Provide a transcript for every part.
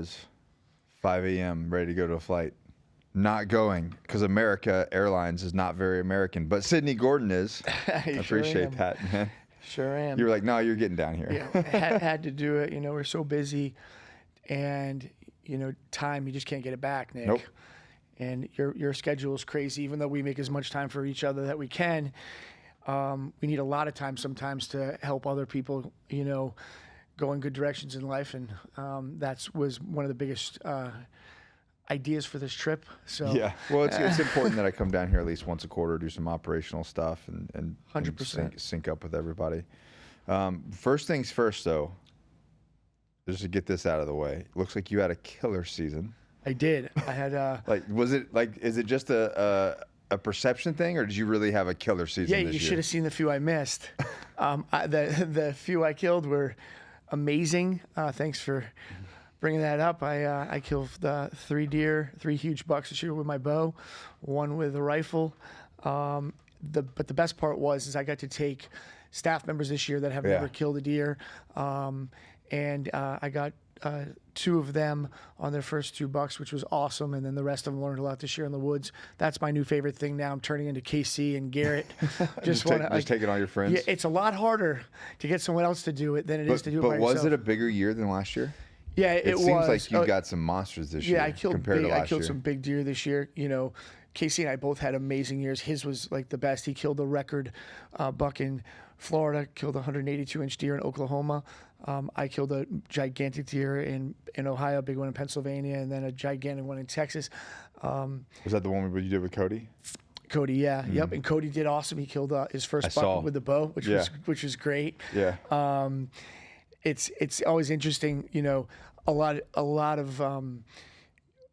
was 5 a.m. ready to go to a flight. Not going because America Airlines is not very American, but Sidney Gordon is. I appreciate that, man. Sure am. You were like, no, you're getting down here. Yeah, had to do it. You know, we're so busy, and you know, time, you just can't get it back, Nick. Nope. And your schedule is crazy. Even though we make as much time for each other that we can, we need a lot of time sometimes to help other people, you know, go in good directions in life. And was one of the biggest ideas for this trip. So yeah, well, it's important that I come down here at least once a quarter, do some operational stuff, and 100% sync up with everybody. First things first, though, just to get this out of the way, looks like you had a killer season. I did. I had like, is it just a perception thing, or did you really have a killer season? Yeah, this you year? should have seen the few I missed. The few I killed were amazing. Thanks for bringing that up. I killed 3 huge bucks this year with my bow, 1 with a rifle. But the best part is I got to take staff members this year that have never killed a deer, and I got 2 of them on their first 2 bucks, which was awesome. And then the rest of them learned a lot this year in the woods. That's my new favorite thing now. I'm turning into KC and Garrett. just taking all your friends. Yeah, it's a lot harder to get someone else to do it than it is to do it by yourself. But was it a bigger year than last year? Yeah, it was. Seems like you got some monsters this year. Yeah, I killed year. some big deer this year. You know, Casey and I both had amazing years. His was like the best. He killed the record buck in Florida, killed a 182-inch deer in Oklahoma. I killed a gigantic deer in Ohio, a big one in Pennsylvania, and then a gigantic one in Texas. Was that the one you did with Cody? Cody, yeah, yep. And Cody did awesome. He killed his first buck with the bow, which was great. Yeah. It's always interesting, you know. A lot of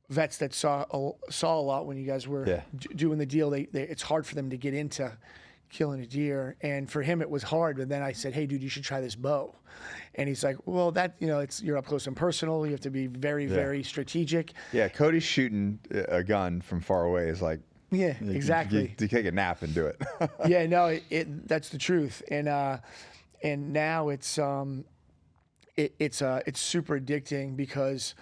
vets that saw a lot when you guys were doing the deal. It's hard for them to get into killing a deer, and for him it was hard. But then I said, "Hey, dude, you should try this bow," and he's like, "Well, you're up close and personal. You have to be very, very strategic." Yeah, Cody's shooting a gun from far away is like. Yeah, exactly. You take a nap and do it. Yeah, no, that's the truth, and now it's super addicting because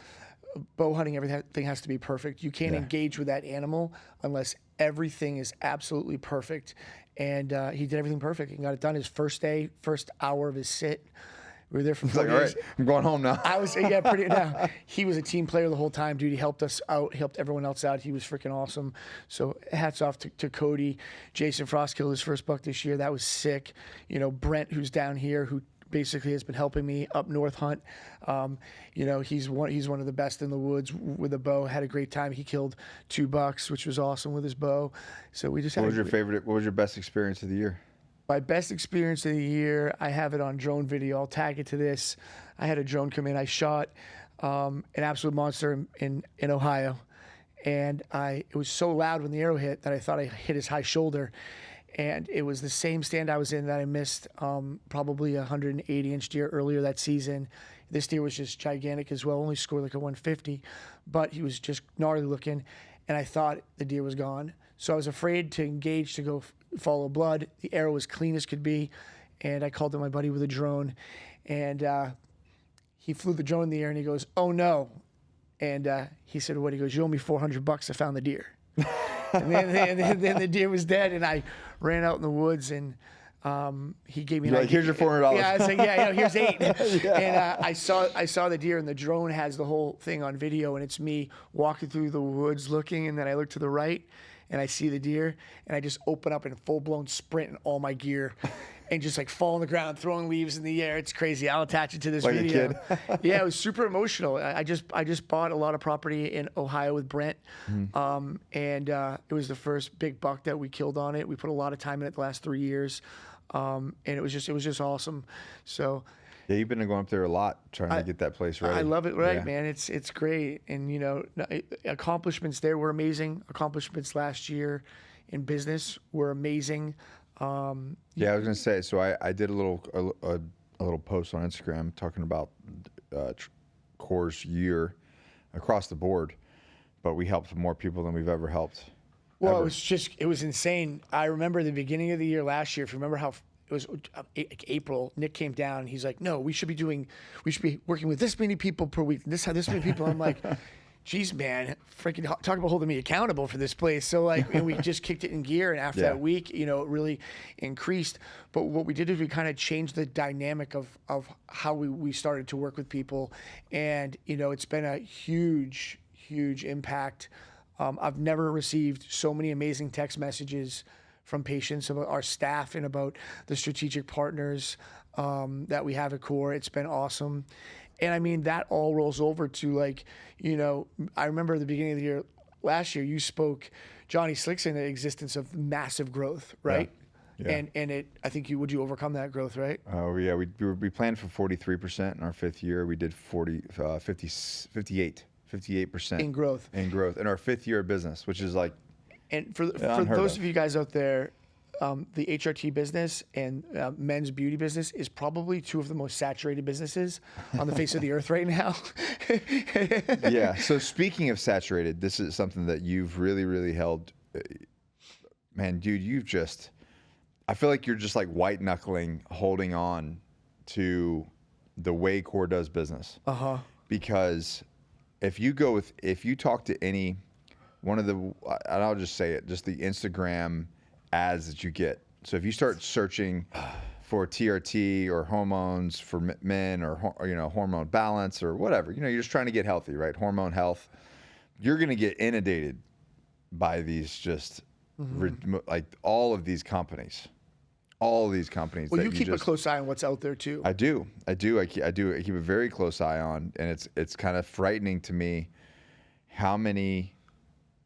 bow hunting, everything has to be perfect. You can't engage with that animal unless everything is absolutely perfect. And he did everything perfect and got it done. His first hour of his sit, we were there for 4 days. All right, I'm going home now. He was a team player the whole time, dude. He helped us out, helped everyone else out. He was freaking awesome. So hats off to Cody. Jason Frost killed his first buck this year. That was sick. You know, Brent, who's down here, who basically has been helping me up north hunt. You know, he's one of the best in the woods with a bow. Had a great time. He killed 2 bucks, which was awesome with his bow. So we just had. What was your best experience of the year? My best experience of the year, I have it on drone video. I'll tag it to this. I had a drone come in. I shot an absolute monster in Ohio, and it was so loud when the arrow hit that I thought I hit his high shoulder. And it was the same stand I was in that I missed probably a 180-inch deer earlier that season. This deer was just gigantic as well, only scored like a 150, but he was just gnarly looking, and I thought the deer was gone. So I was afraid to engage to go follow blood. The arrow was clean as could be, and I called to my buddy with a drone, and he flew the drone in the air, and he goes, "Oh no," and he said, "What?" He goes, "You owe me $400. I found the deer." And then the deer was dead, and I ran out in the woods, and he gave me here's your $400. Yeah, I was like, here's 8. And I saw the deer, and the drone has the whole thing on video, and it's me walking through the woods looking, and then I look to the right, and I see the deer, and I just open up in full-blown sprint in all my gear. And just like fall on the ground, throwing leaves in the air. It's crazy. I'll attach it to this video. A kid. Yeah, it was super emotional. I just bought a lot of property in Ohio with Brent, and it was the first big buck that we killed on it. We put a lot of time in it the last 3 years, and it was just awesome. So. Yeah, you've been going up there a lot trying to get that place ready. I love it, right, man? It's great, and you know, accomplishments there were amazing. Accomplishments last year in business were amazing. Yeah, I was gonna say. So I did a little post on Instagram talking about Core's year across the board, but we helped more people than we've ever helped. Well, it was insane. I remember the beginning of the year last year. If you remember how it was April. Nick came down. And he's like, no, we should be working with this many people per week. This many people. I'm like, geez, man, freaking talk about holding me accountable for this place. So like, and we just kicked it in gear. And after that week, it really increased. But what we did is we kind of changed the dynamic of how we started to work with people. And, it's been a huge, huge impact. I've never received so many amazing text messages from patients about our staff and about the strategic partners that we have at Core. It's been awesome. And I mean, that all rolls over to like, I remember at the beginning of the year, last year, you spoke, Johnny Slickson, the existence of massive growth, right? Yeah. And I think would you overcome that growth, right? Oh yeah, we planned for 43% in our 5th year. We did 58% in growth in our 5th year of business, which is like, and for those of you guys out there, the HRT business and men's beauty business is probably 2 of the most saturated businesses on the face of the earth right now. Yeah. So speaking of saturated, this is something that you've really, really held. Man, dude, I feel like you're just like white knuckling, holding on to the way Core does business. Because if you talk to any one of the, and I'll just say it, just the Instagram ads that you get. So if you start searching for TRT or hormones for men or hormone balance or whatever, you're just trying to get healthy, right? Hormone health. You're going to get inundated by these just like all of these companies. Well, you keep a close eye on what's out there too. I do. I keep a very close eye on, and it's kind of frightening to me how many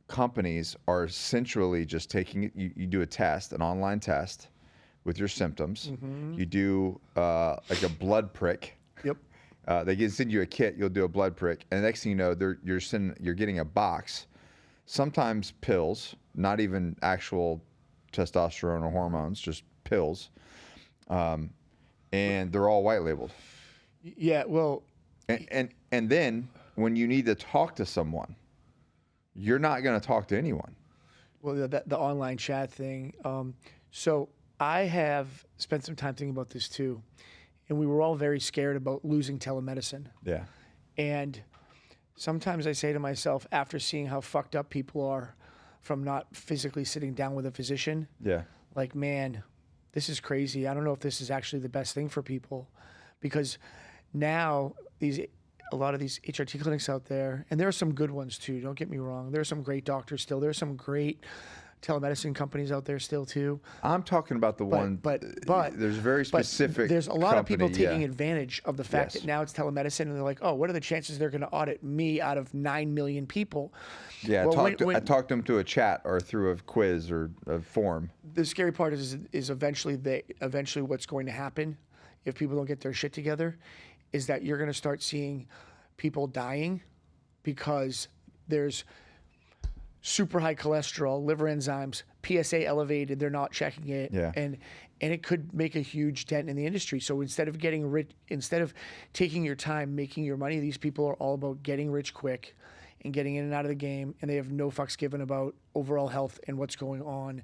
companies are essentially just taking it. You do a test, an online test with your symptoms. You do like a blood prick. Yep. They can send you a kit. You'll do a blood prick, and the next thing you know, you're getting a box, sometimes pills, not even actual testosterone or hormones, just pills, and they're all white labeled. Yeah. Well. And then when you need to talk to someone, you're not going to talk to anyone. Well, the online chat thing. So I have spent some time thinking about this too, and we were all very scared about losing telemedicine. Yeah. And sometimes I say to myself, after seeing how fucked up people are from not physically sitting down with a physician, like, man, this is crazy. I don't know if this is actually the best thing for people, because now a lot of these HRT clinics out there, and there are some good ones too, don't get me wrong. There are some great doctors still. There are some great telemedicine companies out there still too. I'm talking about but there's very specific. There's a lot of people taking advantage of the fact that now it's telemedicine, and they're like, oh, what are the chances they're going to audit me out of 9 million people? Yeah, well, I talked them to a chat or through a quiz or a form. The scary part is eventually what's going to happen if people don't get their shit together is that you're going to start seeing people dying because there's super high cholesterol, liver enzymes, PSA elevated, they're not checking it. Yeah. And it could make a huge dent in the industry. So instead of taking your time, making your money, these people are all about getting rich quick and getting in and out of the game, and they have no fucks given about overall health and what's going on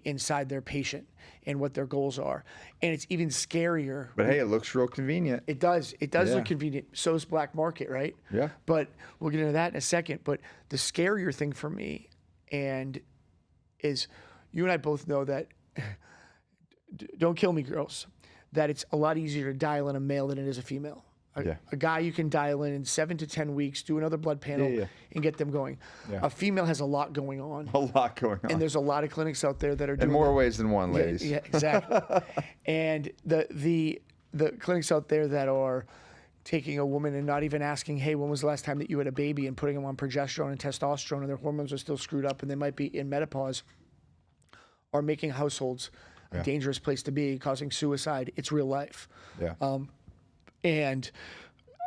inside their patient and what their goals are. And it's even scarier. But hey, it looks real convenient. It does. It does look convenient. So is black market, right? Yeah. But we'll get into that in a second. But the scarier thing for me is you and I both know that, don't kill me, girls, that it's a lot easier to dial in a male than it is a female. A guy you can dial in 7 to 10 weeks, do another blood panel, and get them going. Yeah. A female has a lot going on. And there's a lot of clinics out there that are doing in more ways than one, ladies. Yeah, exactly. And the clinics out there that are taking a woman and not even asking, hey, when was the last time that you had a baby, and putting them on progesterone and testosterone, and their hormones are still screwed up and they might be in menopause, are making households a dangerous place to be, causing suicide. It's real life. Yeah. And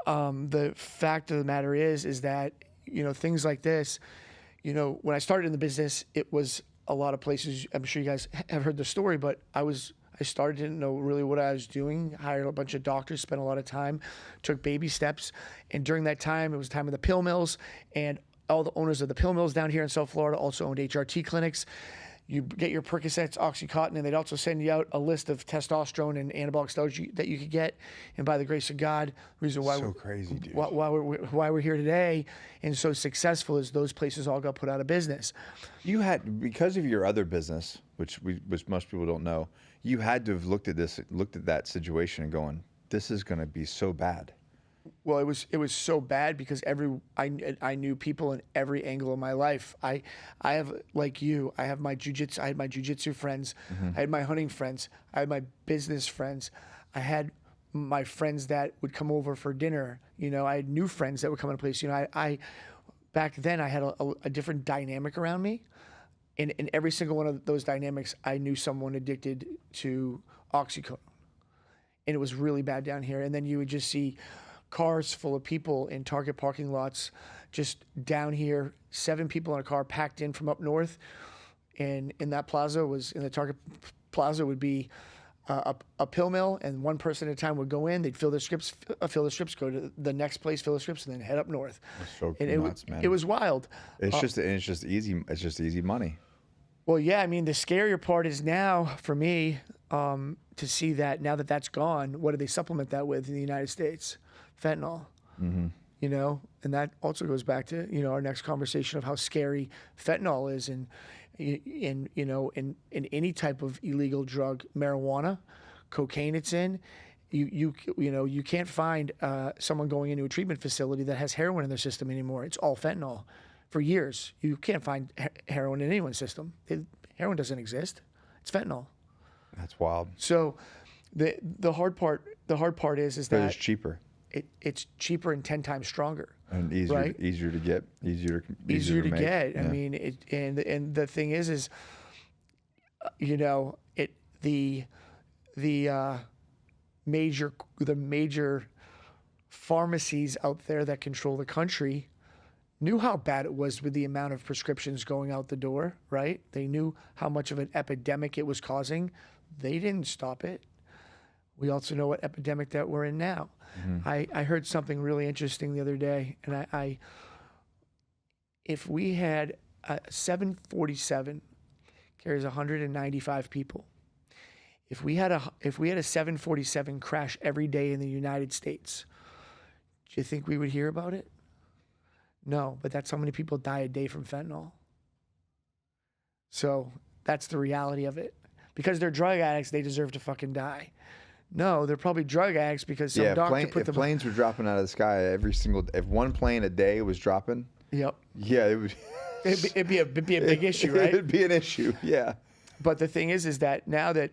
the fact of the matter is that, things like this, when I started in the business, it was a lot of places. I'm sure you guys have heard the story, but I started, didn't know really what I was doing, hired a bunch of doctors, spent a lot of time, took baby steps. And during that time, it was time of the pill mills, and all the owners of the pill mills down here in South Florida also owned HRT clinics. you get your Percocets, Oxycontin, and they'd also send you out a list of testosterone and anabolic steroids that you could get. And by the grace of God, the reason why So crazy, dude. why we're here today and so successful is those places all got put out of business. You had, because of your other business, which most people don't know, you had to have looked at that situation and going, this is going to be so bad. Well, it was so bad because I knew people in every angle of my life. I have, like you, I had my jujitsu friends, I had my hunting friends, I had my business friends, I had my friends that would come over for dinner. You know, I had new friends that would come into place. You know, I back then I had a different dynamic around me. In every single one of those dynamics, I knew someone addicted to oxycodone. And it was really bad down here. And then you would just see cars full of people in Target parking lots, just down here, 7 people in a car packed in from up north. And in that plaza in the Target plaza would be a pill mill, and one person at a time would go in, they'd fill their scripts, go to the next place, fill their scripts, and then head up north. That's so And nuts, man. it was wild. It's just easy money. Well, yeah, I mean, the scarier part is now for me to see that now that that's gone, what do they supplement that with in the United States? Fentanyl. Mm-hmm. You know, and that also goes back to, you know, our next conversation of how scary fentanyl is in any type of illegal drug, marijuana, cocaine it's in. You can't find someone going into a treatment facility that has heroin in their system anymore. It's all fentanyl. For years, you can't find heroin in anyone's system. Heroin doesn't exist. It's fentanyl. That's wild. So the hard part is But that it's cheaper it's cheaper and 10 times stronger. and easier, right? easier to get, easier to make. get. Yeah. I mean, and the thing is, you know, the major pharmacies out there that control the country knew how bad it was with the amount of prescriptions going out the door, right? They knew how much of an epidemic it was causing. They didn't stop it. We also know what epidemic that we're in now. Mm-hmm. I heard something really interesting the other day, and if we had a 747 carries 195 people. If we had a 747 crash every day in the United States, do you think we would hear about it? No, but that's how many people die a day from fentanyl. So that's the reality of it. Because they're drug addicts, they deserve to fucking die. No, they're probably drug addicts because some doctor put them. If planes were dropping out of the sky if one plane a day was dropping. Yep. Yeah, it would. It'd be a big issue, right? It'd be an issue. Yeah. But the thing is that now that,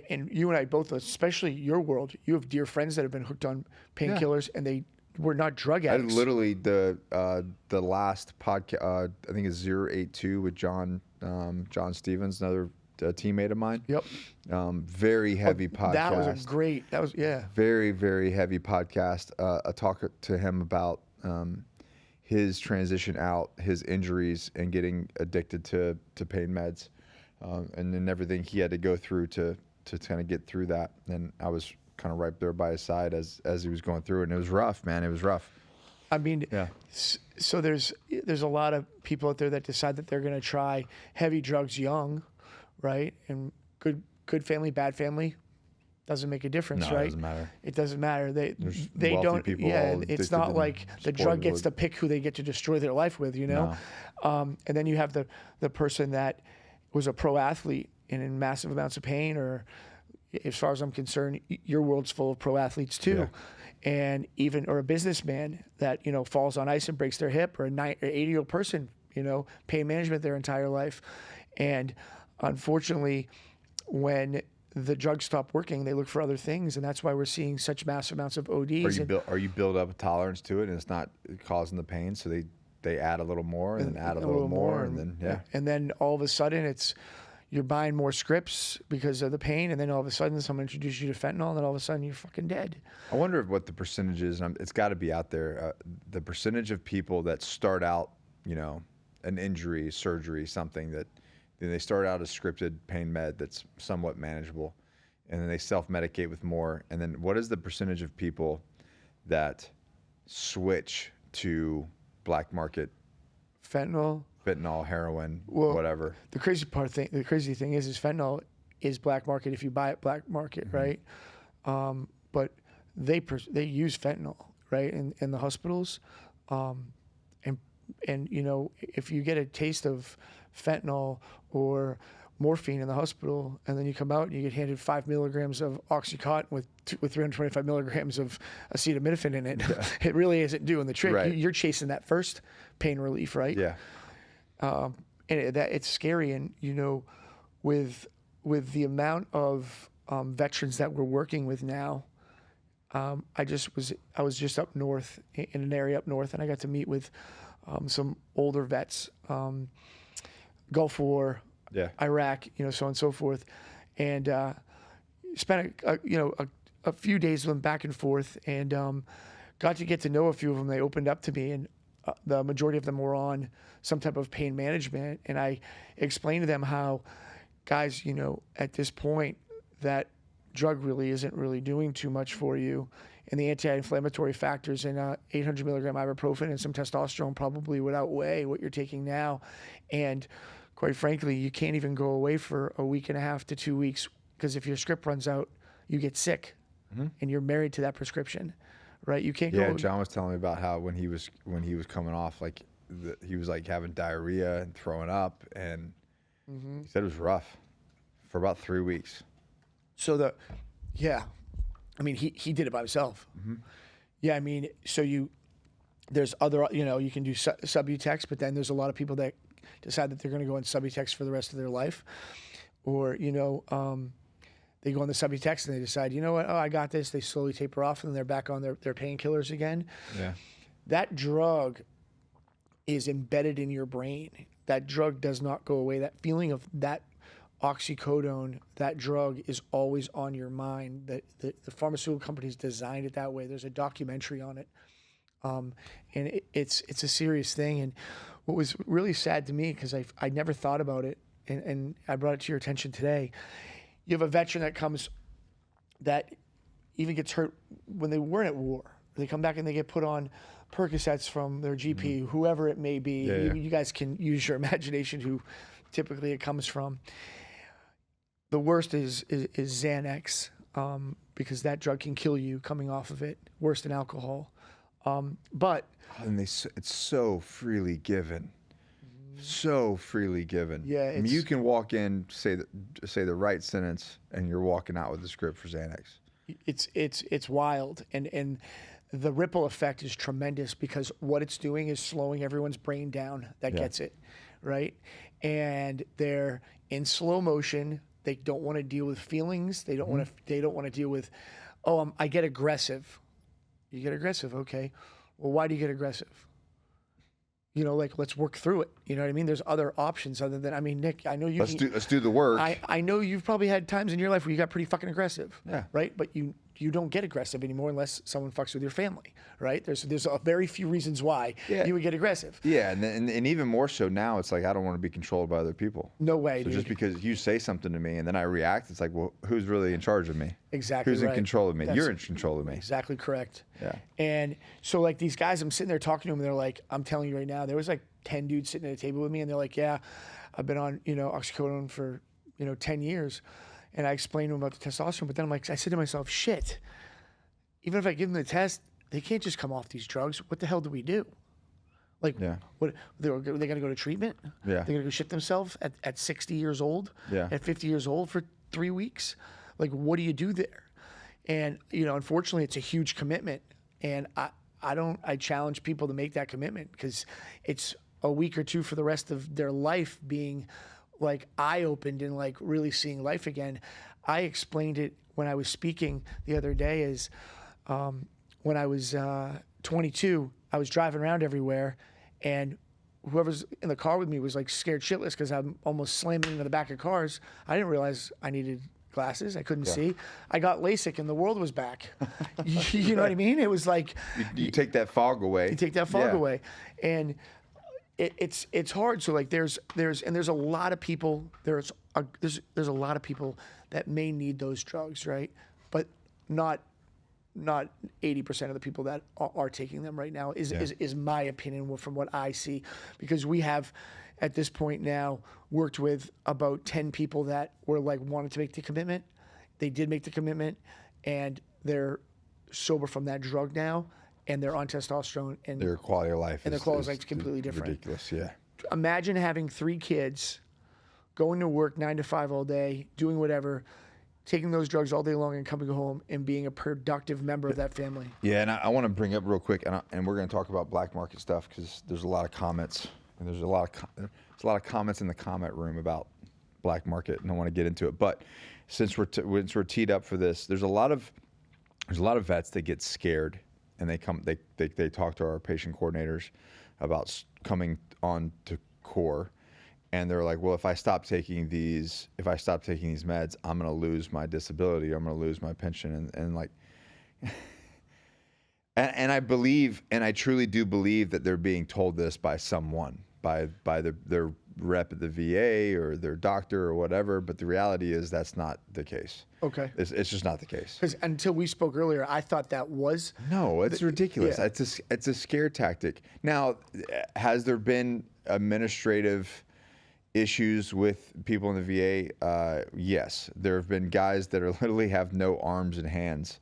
and you and I both, especially your world, you have dear friends that have been hooked on painkillers, and they were not drug addicts. I literally the last podcast, I think it's 082 with John Stevens, another teammate of mine. Yep. Very heavy podcast. That was very, very heavy podcast. I talked to him about his transition out, his injuries, and getting addicted to pain meds, and then everything he had to go through to kind of get through that. And I was kind of right there by his side as he was going through it, and it was rough, man. It was rough. I mean, yeah. So there's a lot of people out there that decide that they're going to try heavy drugs young, right? And good family, bad family, doesn't make a difference, right? It doesn't matter. It doesn't matter. They wealthy don't. People Yeah, it's not like the drug gets to pick who they get to destroy their life with, you know. No. And then you have the person that was a pro athlete and in massive amounts of pain, or as far as I'm concerned, your world's full of pro athletes too. Yeah. And or a businessman that, you know, falls on ice and breaks their hip, or an 80-year-old person, you know, pain management their entire life. And unfortunately, when the drugs stop working, they look for other things, and that's why we're seeing such massive amounts of ODs. Are you build up a tolerance to it, and it's not causing the pain, so they add a little more, and then add a little more, and then and then all of a sudden you're buying more scripts because of the pain, and then all of a sudden someone introduces you to fentanyl, and then all of a sudden you're fucking dead. I wonder what the percentage is, and it's got to be out there. The percentage of people that start out, you know, an injury, surgery, something that. Then they start out a scripted pain med that's somewhat manageable, and then they self-medicate with more. And then what is the percentage of people that switch to black market fentanyl? fentanyl, heroin, whatever. The crazy thing is fentanyl is black market if you buy it black market, right? But they use fentanyl, right, in the hospitals, and you know, if you get a taste of fentanyl or morphine in the hospital, and then you come out and you get handed 5 milligrams of Oxycontin with 325 milligrams of acetaminophen in it, it really isn't doing the trick. Right. You're chasing that first pain relief, right? Yeah. And it's scary, and you know, with the amount of veterans that we're working with now, I was just up north in an area up north, and I got to meet with some older vets, Gulf War, Iraq, you know, so on and so forth, and spent a few days with them back and forth, and got to get to know a few of them. They opened up to me, and the majority of them were on some type of pain management, and I explained to them how, guys, you know, at this point, that drug really isn't really doing too much for you, and the anti-inflammatory factors in 800 milligram ibuprofen and some testosterone probably would outweigh what you're taking now. And quite frankly, you can't even go away for a week and a half to 2 weeks, because if your script runs out, you get sick, and you're married to that prescription, right? You can't go. Yeah, John was telling me about how when he was coming off, like he was like having diarrhea and throwing up, and he said it was rough for about 3 weeks. So I mean, he did it by himself. Yeah, I mean, so there's other, you know, you can do Subutex, but then there's a lot of people that decide that they're going to go on Subutex for the rest of their life, or you know, they go on the Subutex and they decide, you know what, oh, I got this. They slowly taper off, and then they're back on their painkillers again. Yeah, that drug is embedded in your brain. That drug does not go away. That feeling of that oxycodone, that drug is always on your mind. The pharmaceutical companies designed it that way. There's a documentary on it, and it's a serious thing. And what was really sad to me, because I never thought about it, and I brought it to your attention today. You have a veteran that comes, that even gets hurt when they weren't at war. They come back and they get put on Percocets from their GP, whoever it may be. You guys can use your imagination who typically it comes from. The worst is Xanax, because that drug can kill you coming off of it, worse than alcohol. But and it's so freely given, so freely given. Yeah, I mean, you can walk in, say the right sentence, and you're walking out with a script for Xanax. It's wild, and the ripple effect is tremendous, because what it's doing is slowing everyone's brain down that gets it, right? And they're in slow motion. They don't want to deal with feelings. They don't want to. They don't want to deal with, I get aggressive. You get aggressive, okay? Well, why do you get aggressive? You know, like, let's work through it. You know what I mean? There's other options other than, I mean, Nick, I know you. Let's do the work. I know you've probably had times in your life where you got pretty fucking aggressive. Yeah. Right. But you don't get aggressive anymore unless someone fucks with your family, right? There's a very few reasons why you would get aggressive. Yeah, and even more so now, it's like I don't want to be controlled by other people. No way, So dude. just because you say something to me and then I react, it's like, well, who's really in charge of me? Exactly. Who's in control of me? You're in control of me. Exactly correct. Yeah. And so, like, these guys, I'm sitting there talking to them, and they're like, I'm telling you right now, there was like 10 dudes sitting at a table with me, and they're like, yeah, I've been on, oxycodone for, 10 years. And I explained to them about the testosterone, but then I said to myself, shit, even if I give them the test, they can't just come off these drugs. What the hell do we do? Like, what they got to go to treatment? Yeah. They're going to go shit themselves at 60 years old? Yeah. At 50 years old for 3 weeks? Like, what do you do there? And, unfortunately, it's a huge commitment. And I challenge people to make that commitment, because it's a week or two for the rest of their life being like eye-opened and like really seeing life again. I explained it when I was speaking the other day as when I was 22, I was driving around everywhere, and whoever's in the car with me was like scared shitless because I'm almost slamming into the back of cars. I didn't realize I needed glasses. I couldn't see. I got LASIK and the world was back. You know what I mean? It was like you take that fog away. You take that fog away, and it's hard. So like there's a lot of people. There's a lot of people that may need those drugs, right? But not 80% of the people that are taking them right now is my opinion from what I see, because we have at this point now worked with about 10 people that were like wanted to make the commitment. They did make the commitment, and they're sober from that drug now, and they're on testosterone, and Their quality of life their quality of life is completely different. Ridiculous, yeah. Imagine having 3 kids, going to work 9 to 5 all day, doing whatever, taking those drugs all day long and coming home and being a productive member of that family. Yeah, and I want to bring up real quick, and we're going to talk about black market stuff because there's a lot of comments, and there's a lot of comments in the comment room about black market, and I want to get into it. But since we're teed up for this, there's a lot of vets that get scared, and they talk to our patient coordinators about coming on to core. And they're like, well, if I stop taking these meds, I'm going to lose my disability. I'm going to lose my pension. And like, and I believe, and I truly do believe that they're being told this by someone, by their rep at the VA or their doctor or whatever. But the reality is that's not the case. Okay. It's just not the case. Because until we spoke earlier, I thought that was. No, it's ridiculous. Yeah. It's a scare tactic. Now, has there been administrative issues with people in the VA? Yes. There have been guys that literally have no arms and hands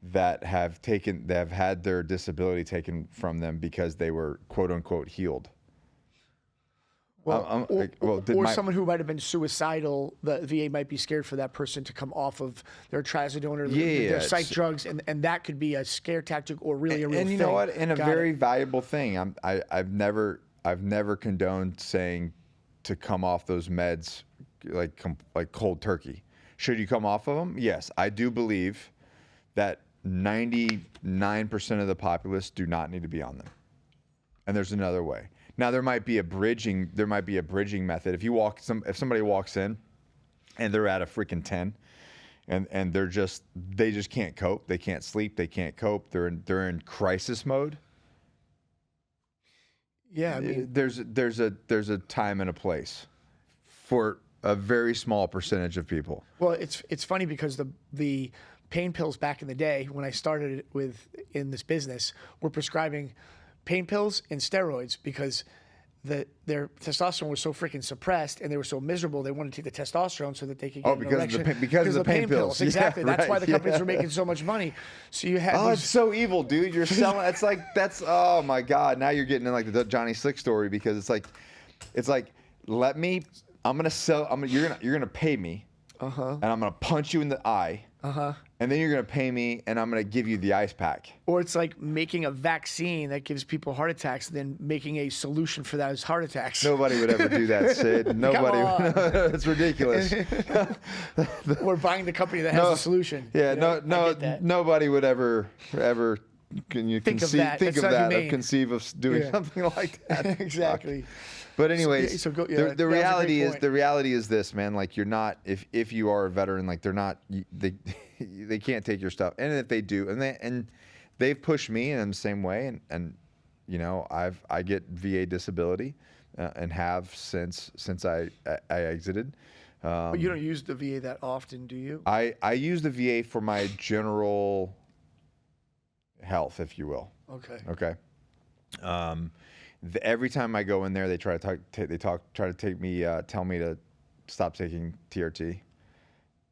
that have had their disability taken from them because they were quote unquote healed. Well, someone who might have been suicidal, the VA might be scared for that person to come off of their trazodone or their psych drugs, and that could be a scare tactic or really a real thing. And you know what? And a very valuable thing. I've never condoned saying to come off those meds like cold turkey. Should you come off of them? Yes, I do believe that 99% of the populace do not need to be on them. And there's another way. Now there might be a bridging method. If somebody walks in and they're at a freaking 10 and they just can't cope, they can't sleep, they can't cope, they're in crisis mode. Yeah, I mean, there's a time and a place for a very small percentage of people. Well, it's funny because the pain pills back in the day when I started in this business were prescribing pain pills and steroids because their testosterone was so freaking suppressed and they were so miserable. They wanted to take the testosterone so that they could get an erection. Because of the pain pills. Exactly. Yeah, that's why the companies were making so much money. So you had. Oh, it's so evil, dude. You're selling. Oh my God. Now you're getting in like the Johnny Slick story because it's like, I'm gonna sell. You're gonna pay me. And I'm gonna punch you in the eye. And then you're gonna pay me, and I'm gonna give you the ice pack. Or it's like making a vaccine that gives people heart attacks, and then making a solution for those heart attacks. Nobody would ever do that, Sid. Nobody. It's ridiculous. We're buying the company that has a solution. Yeah, nobody would ever. Can you conceive of doing something like that? Exactly. But anyways, the reality is this, man. Like you're not, if you are a veteran, like they can't take your stuff, and if they do, and they've pushed me in the same way, and you know I get VA disability, and have since I exited. But you don't use the VA that often, do you? I use the VA for my general health, if you will. Okay. Every time I go in there, they try to tell me to stop taking TRT.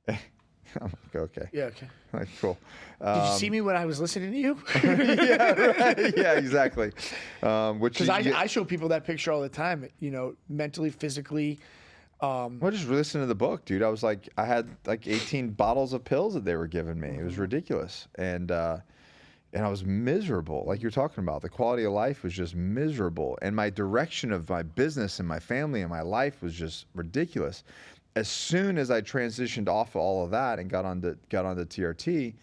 I'm like, okay. Yeah, okay. Like, cool. Did you see me when I was listening to you? Yeah, right. Yeah, exactly. Because I show people that picture all the time, you know, mentally, physically. Well, just listen to the book, dude. I had like 18 bottles of pills that they were giving me. It was ridiculous. And I was miserable, like you're talking about. The quality of life was just miserable. And my direction of my business and my family and my life was just ridiculous. As soon as I transitioned off of all of that and got onto TRT,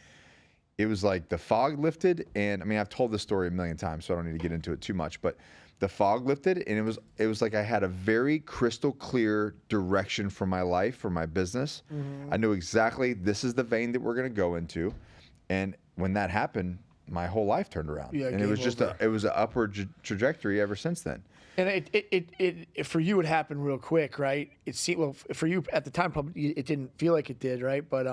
it was like the fog lifted. And I mean, I've told this story a million times, so I don't need to get into it too much. But the fog lifted, and it was like I had a very crystal clear direction for my life, for my business. I knew exactly this is the vein that we're going to go into. And when that happened, my whole life turned around, and it was just an upward trajectory ever since then. And it for you, it happened real quick, right? It seemed, well, for you at the time, probably it didn't feel like it did, right? But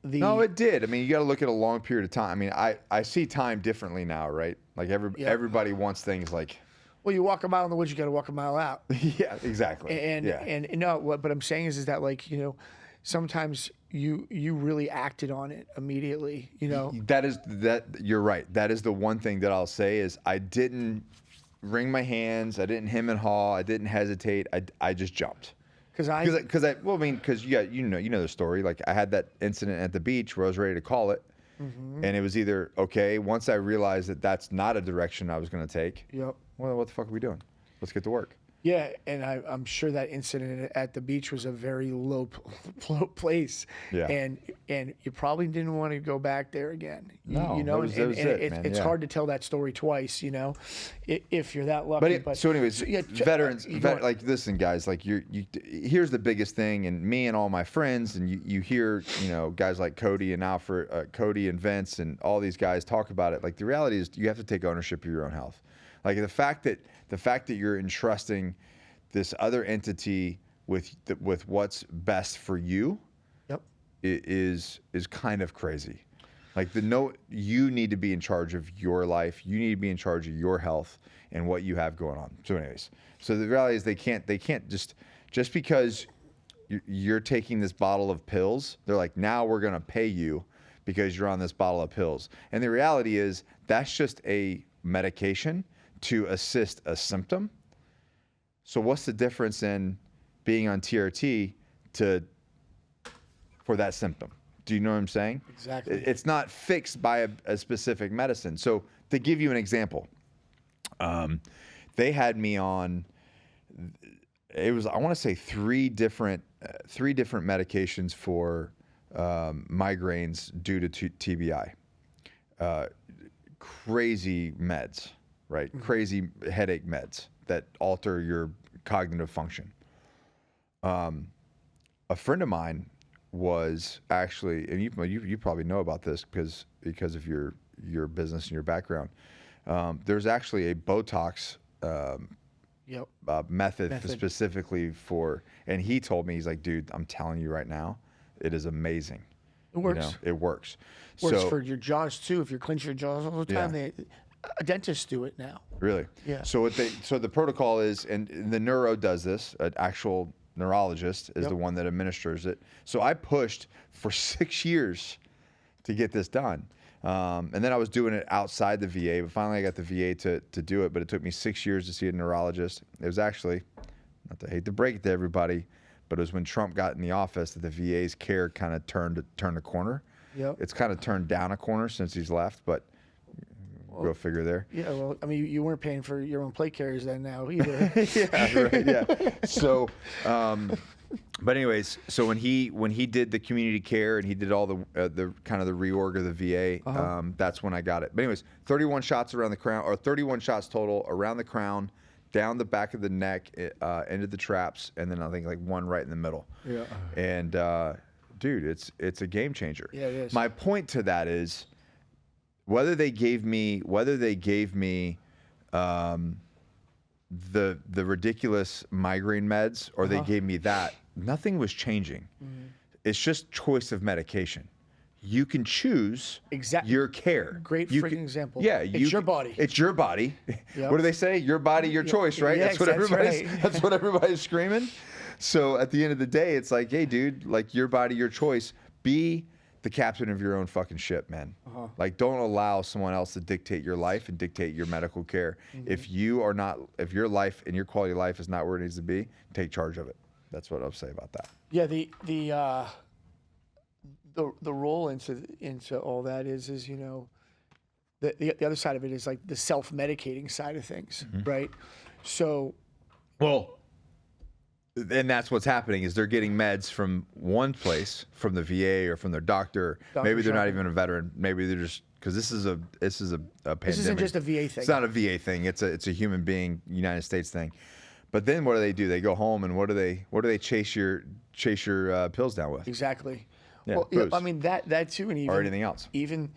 no, it did. I mean, you got to look at a long period of time. I mean, I see time differently now, right? Like everybody wants things like Well, you walk a mile in the woods, you got to walk a mile out. Yeah, exactly. And no, what I'm saying is that, like, sometimes you really acted on it immediately. You're right. That is the one thing that I'll say is I didn't wring my hands. I didn't hem and haw. I didn't hesitate. I just jumped. Because you know the story. Like, I had that incident at the beach where I was ready to call it, and it was either okay. Once I realized that that's not a direction I was going to take. Yep. Well, what the fuck are we doing? Let's get to work. Yeah, and I'm sure that incident at the beach was a very low place. Yeah. And you probably didn't want to go back there again. No, that was it, man. It's hard to tell that story twice, if you're that lucky. Veterans, listen, guys, like here's the biggest thing, and me and all my friends, and you hear, guys like Cody and Alfred, Cody and Vince, and all these guys talk about it. Like, the reality is, you have to take ownership of your own health. Like, the fact that you're entrusting this other entity with what's best for you, yep, is kind of crazy. Like, you need to be in charge of your life. You need to be in charge of your health and what you have going on. So anyways, the reality is they can't just because you're taking this bottle of pills, they're like, now we're going to pay you because you're on this bottle of pills. And the reality is that's just a medication to assist a symptom. So what's the difference in being on TRT for that symptom? Do you know what I'm saying? Exactly. It's not fixed by a specific medicine. So to give you an example, they had me on, it was, I want to say three different medications for migraines due to TBI. Crazy meds. Right, crazy headache meds that alter your cognitive function. A friend of mine was actually, and you probably know about this because of your business and your background. There's actually a Botox method specifically for, and he told me, he's like, dude, I'm telling you right now, it is amazing. It works. It works. Works for your jaws too. If you clench your jaws all the time, dentists do it now. Really? Yeah. So the protocol is, and the neuro does this, an actual neurologist is the one that administers it. So I pushed for 6 years to get this done. And then I was doing it outside the VA, but finally I got the VA to do it, but it took me 6 years to see a neurologist. It was actually, not to hate to break it to everybody, but it was when Trump got in the office that the VA's care kind of turned a corner. Yep. It's kind of turned down a corner since he's left, but go figure there. Yeah, well, I mean, you weren't paying for your own plate carriers then now either. Yeah, right, yeah. So, but anyways, so when he did the community care and he did all the kind of the reorg of the VA, that's when I got it. But anyways, 31 shots around the crown, or 31 shots total around the crown, down the back of the neck, into the traps, and then I think like one right in the middle. Yeah. And dude, it's a game changer. Yeah, it is. My point to that is, whether they gave me the ridiculous migraine meds or they gave me that, nothing was changing. It's just choice of medication. You can choose your care. Great freaking example. Yeah, it's your body. It's your body. Yep. What do they say? Your body, your choice, right? Yeah, That's what everybody's screaming. So at the end of the day, it's like, hey, dude, like, your body, your choice. Be the captain of your own fucking ship, man. Like, don't allow someone else to dictate your life and dictate your medical care. If your life and your quality of life is not where it needs to be, take charge of it. That's what I'll say about that. Yeah, the role into all that is the other side of it is like the self-medicating side of things, right? So, well, and that's what's happening is they're getting meds from one place, from the VA or from their doctor. Maybe they're not even a veteran. Maybe they're just, because this is a pandemic. This isn't just a VA thing. It's not a VA thing. It's a human being, United States thing. But then what do? They go home and what do they chase your pills down with? Exactly. Yeah, well, yeah, I mean that too, and even or anything else. Even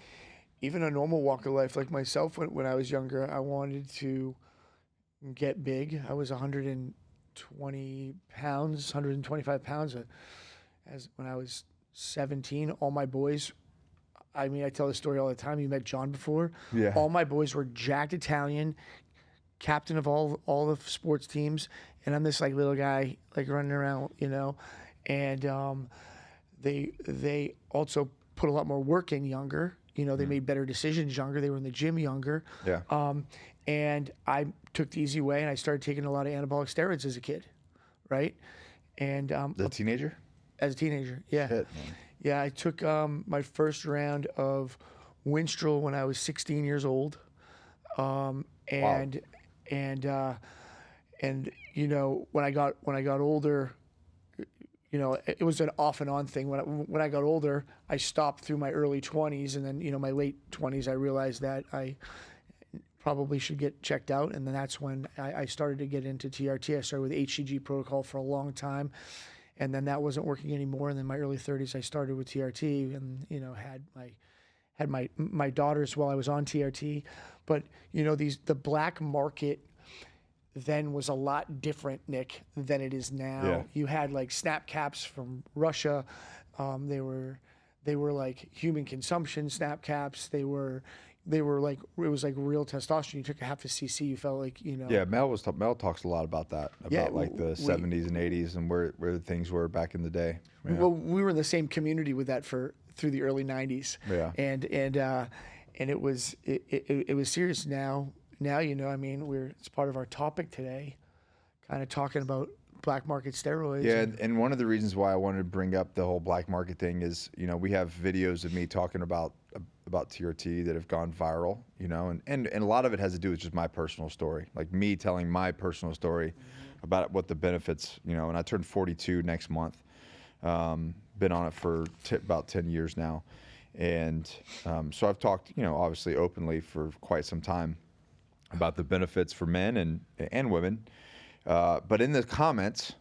a normal walk of life like myself. When I was younger, I wanted to get big. I was 120 pounds, 125 pounds. As when I was 17, all my boys. I mean, I tell this story all the time. You met John before. Yeah. All my boys were jacked Italian, captain of all the sports teams, and I'm this like little guy like running around, and they also put a lot more work in younger. They made better decisions younger. They were in the gym younger. Yeah. And I took the easy way, and I started taking a lot of anabolic steroids as a kid, right? And The teenager? as a teenager, yeah. Shit, man. Yeah, I took my first round of Winstrol when I was 16 years old, and when I got older, it was an off and on thing. When I got older, I stopped through my early 20s, and then my late 20s, I realized that I probably should get checked out, and then that's when I started to get into TRT. I started with HCG protocol for a long time. And then that wasn't working anymore. And then my early 30s, I started with TRT, and had my daughters while I was on TRT. But the black market then was a lot different, Nick, than it is now. Yeah. You had like snap caps from Russia. They were like human consumption snap caps. They were like, it was like real testosterone. You took a half a cc, you felt like, Yeah, Mel talks a lot about that, about like the 70s and 80s and where things were back in the day. Yeah. Well, we were in the same community with that through the early 90s. Yeah. And it was serious now. Now, it's part of our topic today, kind of talking about black market steroids. Yeah, and one of the reasons why I wanted to bring up the whole black market thing is, we have videos of me talking about TRT that have gone viral, and a lot of it has to do with just my personal story, like me telling my personal story about what the benefits, and I turned 42 next month. Been on it for about 10 years now. And so I've talked, obviously openly for quite some time about the benefits for men and women. But in the comments,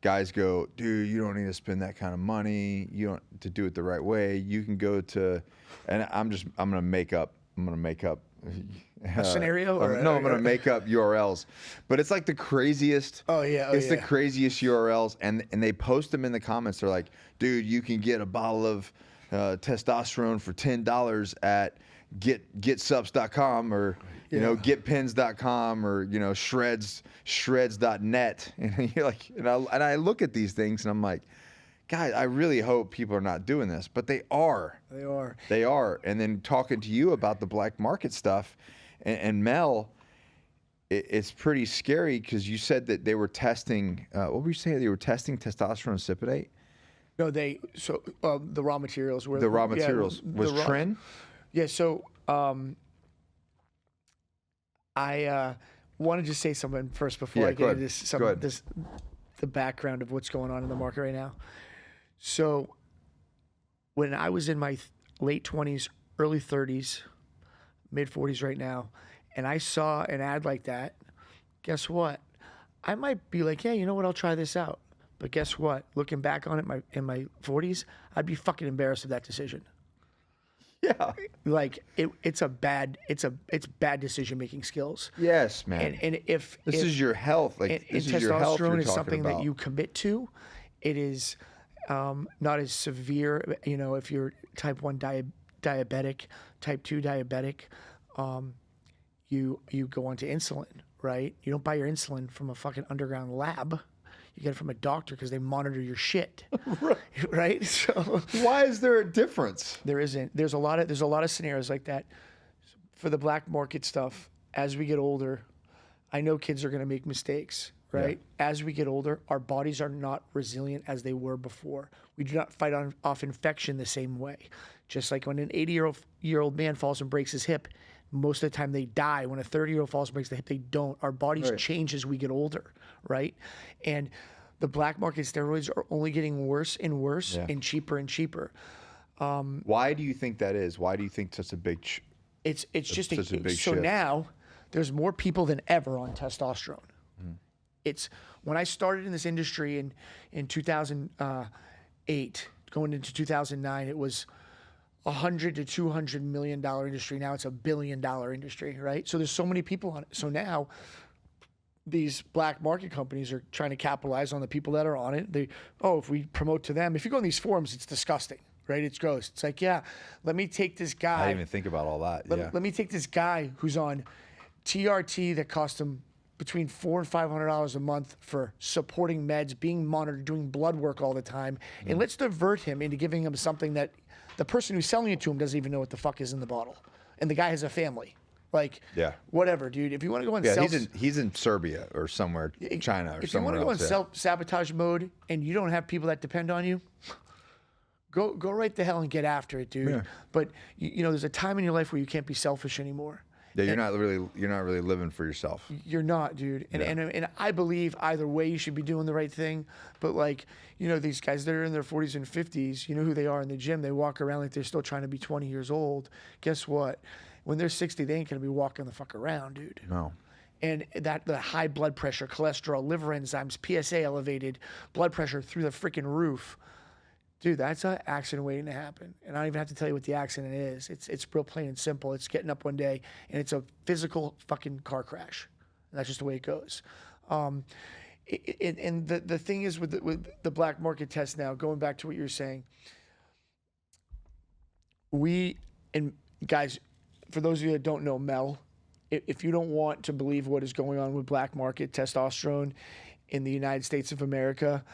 guys go, dude, you don't need to spend that kind of money. You don't to do it the right way. You can go to, and I'm gonna make up a scenario. I'm gonna make up URLs, but it's like the craziest. The craziest URLs, and they post them in the comments. They're like, dude, you can get a bottle of testosterone for $10 at getsubs.com or getpens.com or shreds.net. And you're like, and I look at these things and I'm like, God, I really hope people are not doing this, but they are. They are. And then talking to you about the black market stuff, and Mel, it's pretty scary because you said that they were testing. What were you saying? They were testing testosterone cypionate. No, the raw materials were the raw materials was Tren. Yeah. So I want to just say something first before I get into the background of what's going on in the market right now. So when I was in my late 20s, early 30s, mid 40s right now, and I saw an ad like that, guess what? I might be like, yeah, you know what? I'll try this out. But guess what? Looking back on it in my 40s, I'd be fucking embarrassed of that decision. Yeah. Like it's bad decision making skills. Yes, man. And if this is your health, like this is your health. Testosterone is something that you commit to. It is not as severe. If you're type 1 diabetic, type 2 diabetic, you go onto insulin, right? You don't buy your insulin from a fucking underground lab. You get it from a doctor because they monitor your shit, right? So why is there a difference? There isn't. There's a lot of scenarios like that. For the black market stuff, as we get older, I know kids are going to make mistakes, right? Yeah. As we get older, our bodies are not resilient as they were before. We do not fight off infection the same way. Just like when an 80-year-old man falls and breaks his hip, most of the time they die. When a 30-year-old falls and breaks the hip, they don't. Our bodies change as we get older, right? And the black market steroids are only getting worse and worse and cheaper and cheaper. Why do you think that is? Why do you think such a big? It's just such a big so shift? Now there's more people than ever on testosterone. It's when I started in this industry in 2008, going into 2009, it was $100 to $200 million industry. Now it's $1 billion industry, right? So there's so many people on it. So now these black market companies are trying to capitalize on the people that are on it. If we promote to them, if you go on these forums, it's disgusting, right? It's gross. It's like, yeah, let me take this guy. I didn't even think about all that. Let me take this guy who's on TRT that cost them between $400 and $500 a month for supporting meds, being monitored, doing blood work all the time. And let's divert him into giving him something that the person who's selling it to him doesn't even know what the fuck is in the bottle. And the guy has a family. Like, whatever, dude. If you want to go on he's in Serbia or somewhere, China or somewhere else. If you want to go on self-sabotage mode and you don't have people that depend on you, go right the hell and get after it, dude. Yeah. But, you know, there's a time in your life where you can't be selfish anymore. Yeah, you're not really living for yourself. You're not, dude. And I believe either way you should be doing the right thing. But like, you know, these guys that are in their 40s and 50s, you know who they are in the gym. They walk around like they're still trying to be 20 years old. Guess what? When they're 60, they ain't gonna be walking the fuck around, dude. No. And the high blood pressure, cholesterol, liver enzymes, PSA elevated, blood pressure through the freaking roof. Dude, that's an accident waiting to happen. And I don't even have to tell you what the accident is. It's real plain and simple. It's getting up one day and it's a physical fucking car crash. And that's just the way it goes. And the thing is with the black market test now, going back to what you're saying, guys, for those of you that don't know Mel, if you don't want to believe what is going on with black market testosterone in the United States of America,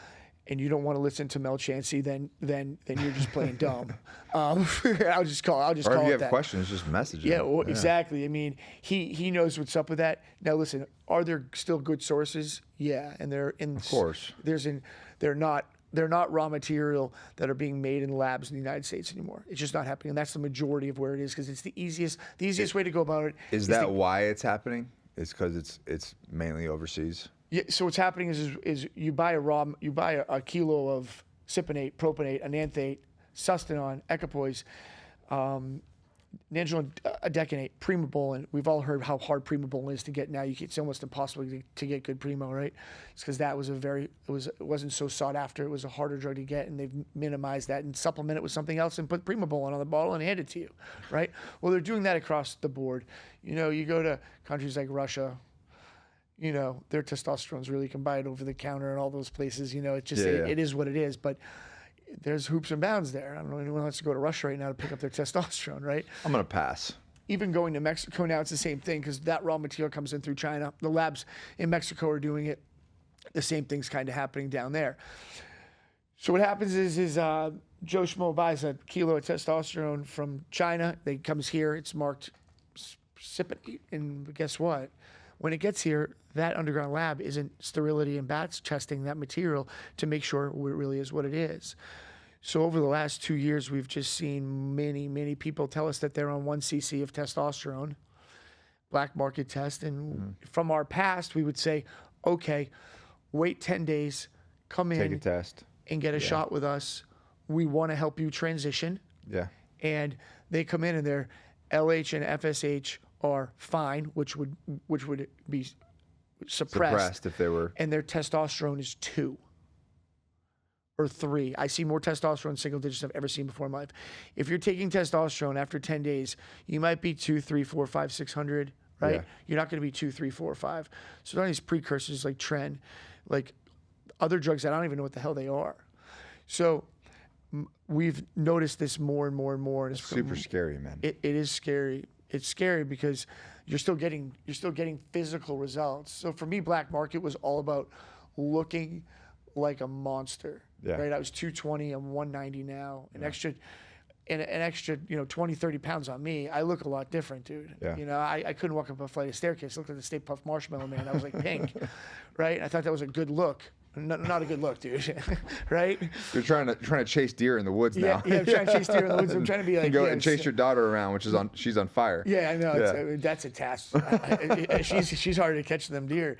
and you don't want to listen to Mel Chansey, then you're just playing dumb. I'll just call it that. Or if you have questions, just message him. Yeah, well, exactly. I mean, he knows what's up with that. Now, listen, are there still good sources? Yeah, and they're in. Of course. They're not raw material that are being made in labs in the United States anymore. It's just not happening, and that's the majority of where it is because it's the easiest way to go about it. Is that why it's happening? It's because it's mainly overseas. Yeah, so what's happening is you buy a kilo of cypionate, propionate, enanthate, sustanon, equipoise, nandrolone, decanate, primobolan. We've all heard how hard primobolan is to get now. It's almost impossible to get good primo, right? It's because that was it wasn't so sought after. It was a harder drug to get, and they've minimized that and supplement it with something else and put primobolan on the bottle and hand it to you, right? Well, they're doing that across the board. You know, you go to countries like Russia. You know, their testosterone's really can buy it over the counter and all those places. You know, it just it is what it is. But there's hoops and bounds there. I don't know anyone wants to go to Russia right now to pick up their testosterone, right? I'm gonna pass. Even going to Mexico now, it's the same thing because that raw material comes in through China. The labs in Mexico are doing it. The same thing's kind of happening down there. So what happens is Joe Schmo buys a kilo of testosterone from China. It comes here. It's marked cypionate, and guess what? When it gets here, that underground lab isn't sterility and bats testing that material to make sure it really is what it is. So over the last 2 years, we've just seen many, many people tell us that they're on 1 cc of testosterone, black market test. And from our past, we would say, okay, wait 10 days, come in, take a test, and get a shot with us. We want to help you transition. Yeah. And they come in and their LH and FSH are fine, which would be suppressed if they were, and their testosterone is 2 or 3. I see more testosterone single digits I've ever seen before in my life. If you're taking testosterone after 10 days, you might be 2, 3, 4, 5, 600, right? Yeah. You're not going to be 2, 3, 4, 5. So all these precursors like Tren, like other drugs that I don't even know what the hell they are. So we've noticed this more and more and more. And it's super scary, man. It is scary. It's scary because you're still getting physical results. So for me, black market was all about looking like a monster. Yeah. Right. I was 220. I'm 190 now. An extra, 20, 30 pounds on me. I look a lot different, dude. Yeah. You know, I couldn't walk up a flight of staircase. I looked like the Stay Puft Marshmallow Man. I was like pink, right? I thought that was a good look. Not a good look, dude. Right? You're trying to chase deer in the woods now. Yeah, I'm trying to chase deer in the woods. I'm trying to be like, go and chase your daughter around, she's on fire. Yeah, I know. That's a task. She's harder to catch than them deer.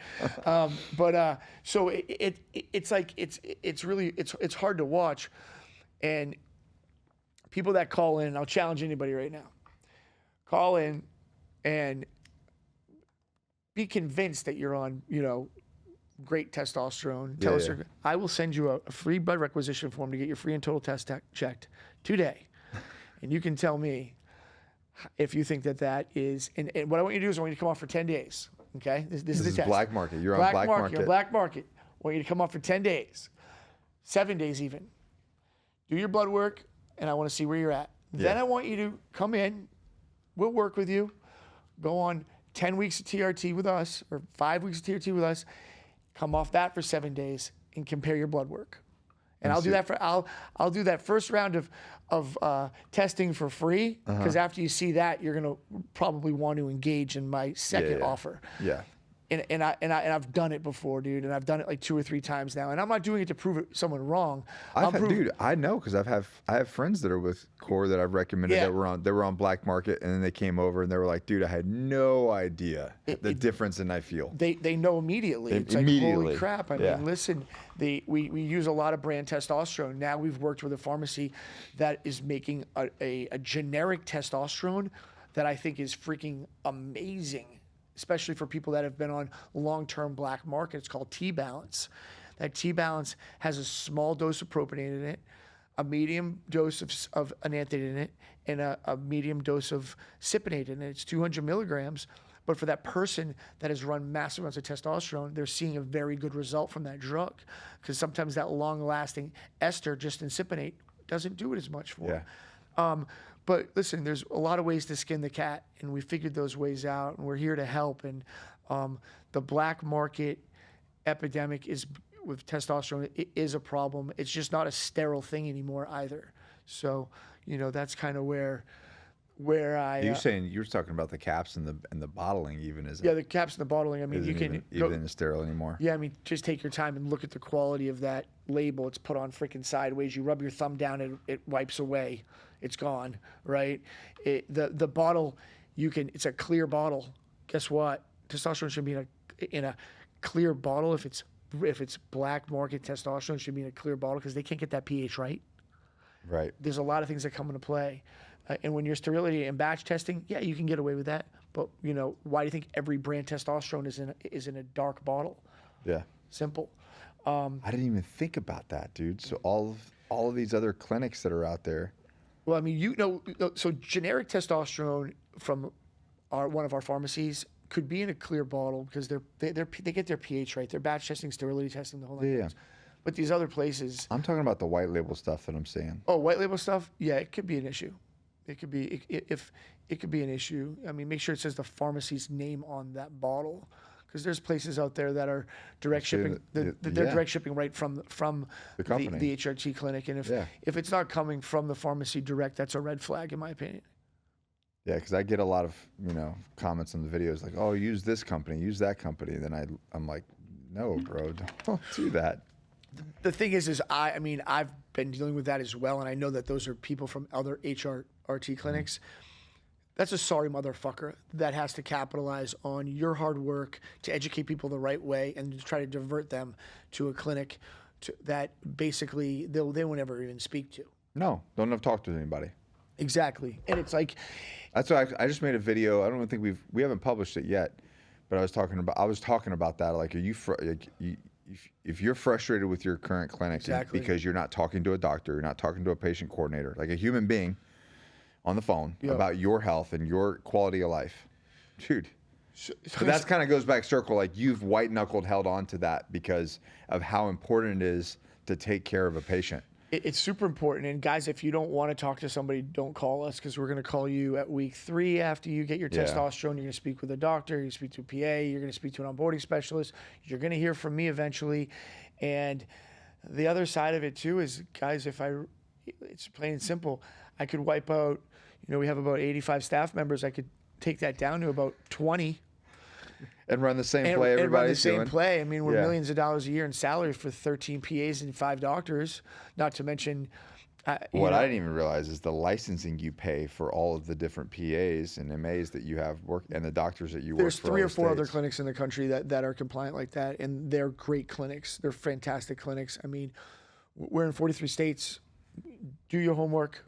So it's like it's really hard to watch, and people that call in, I'll challenge anybody right now. Call in and be convinced that you're on, great testosterone. Tell us. I will send you a free blood requisition form to get your free and total test checked today. And you can tell me if you think that is, and what I want you to do is I want you to come off for 10 days. Okay? This is the test. Black market. You're on black market. Black market. I want you to come off for 10 days, 7 days even. Do your blood work, and I want to see where you're at. Then I want you to come in. We'll work with you. Go on 10 weeks of TRT with us or 5 weeks of TRT with us, come off that for 7 days and compare your blood work. And I'll do that for I'll do that first round of testing for free, because after you see that, you're gonna probably want to engage in my second offer. Yeah. And I've done it before, dude, and I've done it like 2 or 3 times now, and I'm not doing it to prove someone wrong. Dude, I know, because I have friends that are with Core that I've recommended that were on black market, and then they came over and they were like, dude, I had no idea the difference in I feel. They know immediately. It's like, holy crap. I mean, listen, we use a lot of brand testosterone. Now we've worked with a pharmacy that is making a generic testosterone that I think is freaking amazing, especially for people that have been on long-term black market. It's called T-Balance. That T-Balance has a small dose of propionate in it, a medium dose of ananthate in it, and a medium dose of cypionate in it. It's 200 milligrams. But for that person that has run massive amounts of testosterone, they're seeing a very good result from that drug, because sometimes that long-lasting ester just in cypionate doesn't do it as much for them. But listen, there's a lot of ways to skin the cat, and we figured those ways out, and we're here to help. And the black market epidemic with testosterone is a problem. It's just not a sterile thing anymore either. So, that's kind of where I. You're saying you're talking about the caps and the bottling even, isn't it? Yeah, the caps and the bottling. I mean, you can even sterile anymore. Yeah, I mean, just take your time and look at the quality of that label. It's put on freaking sideways. You rub your thumb down, and it wipes away. It's gone, right? The bottle, it's a clear bottle. Guess what? Testosterone should be in a clear bottle. If it's black market testosterone, it should be in a clear bottle, because they can't get that pH right. Right. There's a lot of things that come into play. And when you're sterility and batch testing, yeah, you can get away with that. But, why do you think every brand testosterone is in a dark bottle? Yeah. Simple. I didn't even think about that, dude. So all of these other clinics that are out there. Well, I mean, so generic testosterone from one of our pharmacies could be in a clear bottle, because they get their pH right. They're batch testing, sterility testing, the whole thing. Yeah. But these other places, I'm talking about the white label stuff that I'm seeing. Oh, white label stuff? Yeah, it could be an issue. It could be it could be an issue. I mean, make sure it says the pharmacy's name on that bottle, because there's places out there that are direct shipping. They're direct shipping right from the company, the HRT clinic. And if it's not coming from the pharmacy direct, that's a red flag, in my opinion. Yeah, because I get a lot of comments on the videos like, "Oh, use this company, use that company." And then I'm like, "No, bro, don't do that." The thing is I mean, I've been dealing with that as well, and I know that those are people from other HRT clinics. That's a sorry motherfucker that has to capitalize on your hard work to educate people the right way and to try to divert them to a clinic that basically they won't ever even speak to. No, don't have talked to anybody. Exactly, and it's like. That's why I just made a video. I don't even think we haven't published it yet, but I was talking about that. Like, if you're frustrated with your current clinic because you're not talking to a doctor, you're not talking to a patient coordinator, like a human being on the phone about your health and your quality of life, dude. So that kind of goes back circle. Like, you've white knuckled held on to that because of how important it is to take care of a patient. It's super important. And guys, if you don't want to talk to somebody, don't call us, because we're going to call you at week 3 after you get your testosterone. You're going to speak with a doctor. You're going to speak to a PA. You're going to speak to an onboarding specialist. You're going to hear from me eventually. And the other side of it too is, guys, it's plain and simple. I could wipe out, we have about 85 staff members. I could take that down to about 20. And run the same play everybody's doing. And run the same play. I mean, we're millions of dollars a year in salary for 13 PAs and 5 doctors, not to mention... What I didn't even realize is the licensing you pay for all of the different PAs and MAs that you have work, and the doctors that you work for. There's 3 or 4 other clinics in the country that are compliant like that, and they're great clinics. They're fantastic clinics. I mean, we're in 43 states. Do your homework.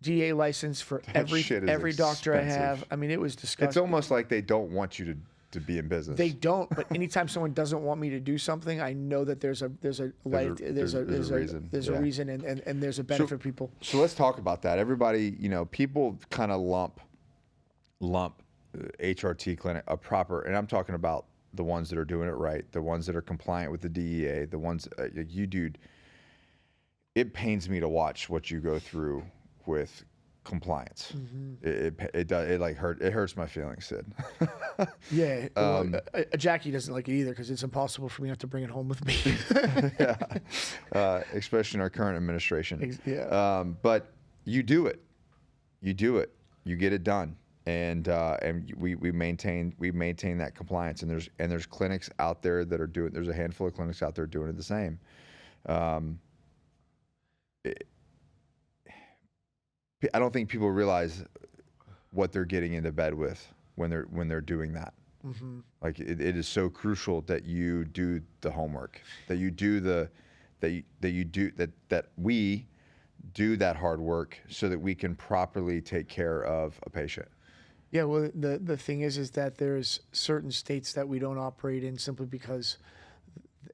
DA license for every doctor I have. I mean, it was disgusting. It's almost like they don't want you to be in business. They don't, but anytime someone doesn't want me to do something, I know that there's a reason and there's a benefit for people. So let's talk about that. Everybody, people kind of lump HRT clinic a proper, and I'm talking about the ones that are doing it right, the ones that are compliant with the DEA, the ones you dude. It pains me to watch what you go through with compliance. Mm-hmm. It like hurts my feelings, Sid. Yeah. Jackie doesn't like it either because it's impossible for me not to bring it home with me. Yeah. Especially in our current administration. Yeah. But you do it. You do it. You get it done. And we maintain that compliance. And there's clinics out there that are doing. There's a handful of clinics out there doing it the same. I don't think people realize what they're getting into bed with when they're doing that. Mm-hmm. Like it is so crucial that you do the homework, that you do that we do that hard work so that we can properly take care of a patient. Yeah, well, the thing is that there's certain states that we don't operate in simply because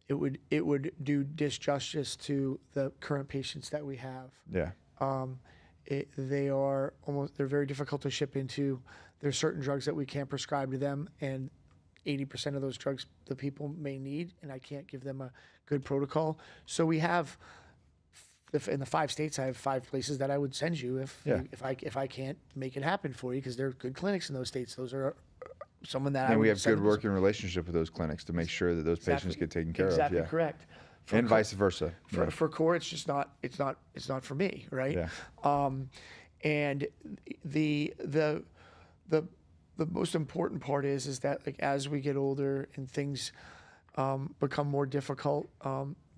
it would do disjustice to the current patients that we have. Yeah. They're very difficult to ship into. There's certain drugs that we can't prescribe to them, and 80% of those drugs the people may need, and I can't give them a good protocol. So we have, in the 5 states, I have 5 places that I would send you if I can't make it happen for you, because there are good clinics in those states. Those are someone that and we have good working relationship with those clinics to make sure that those patients get taken care of. Exactly correct. And vice versa. For core, it's just not. It's not for me, right? Yeah. And the most important part is that, like, as we get older and things become more difficult,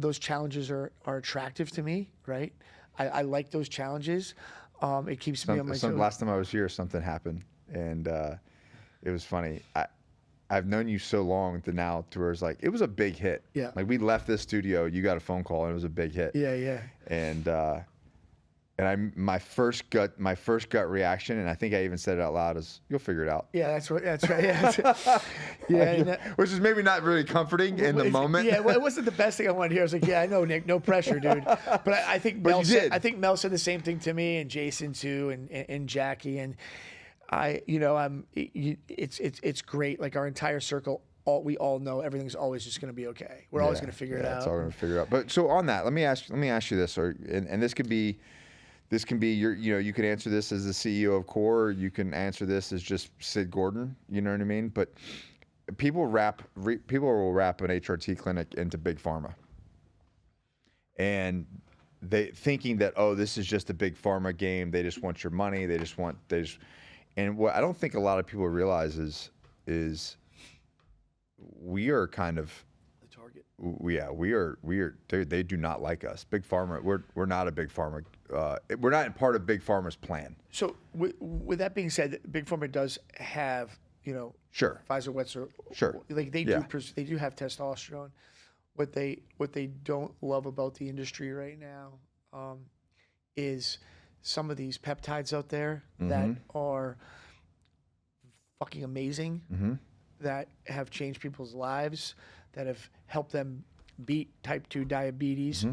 those challenges are attractive to me, right? I like those challenges. It keeps me on my toes. Last time I was here, something happened, and it was funny. I've known you so long to now to where it's like, it was a big hit. Yeah. Like we left this studio, you got a phone call and it was a big hit. Yeah, yeah. And my first gut reaction, and I think I even said it out loud, is you'll figure it out. Yeah, that's right. Yeah. Yeah. Which is maybe not really comforting in the moment. Yeah, well, it wasn't the best thing I wanted to hear. I was like, yeah, I know, Nick, no pressure, dude. But I think Mel said the same thing to me, and Jason too, and Jackie, and it's great. Like our entire circle, we all know everything's always just going to be okay. We're always going to figure it out. It's all going to figure it out. But so on that, let me ask you this, and this can be your, you can answer this as the CEO of Core, or you can answer this as just Sid Gordon. You know what I mean? But people will wrap an HRT clinic into big pharma, and they thinking that, oh, this is just a big pharma game. They just want your money. And what I don't think a lot of people realize is we are kind of the target. We are. They do not like us. Big pharma. We're not a big pharma. We're not part of big pharma's plan. So with that being said, big pharma does have sure Pfizer, Wetzer, sure, like they do have testosterone. What they don't love about the industry right now is some of these peptides out there that are fucking amazing, that have changed people's lives, that have helped them beat type 2 diabetes,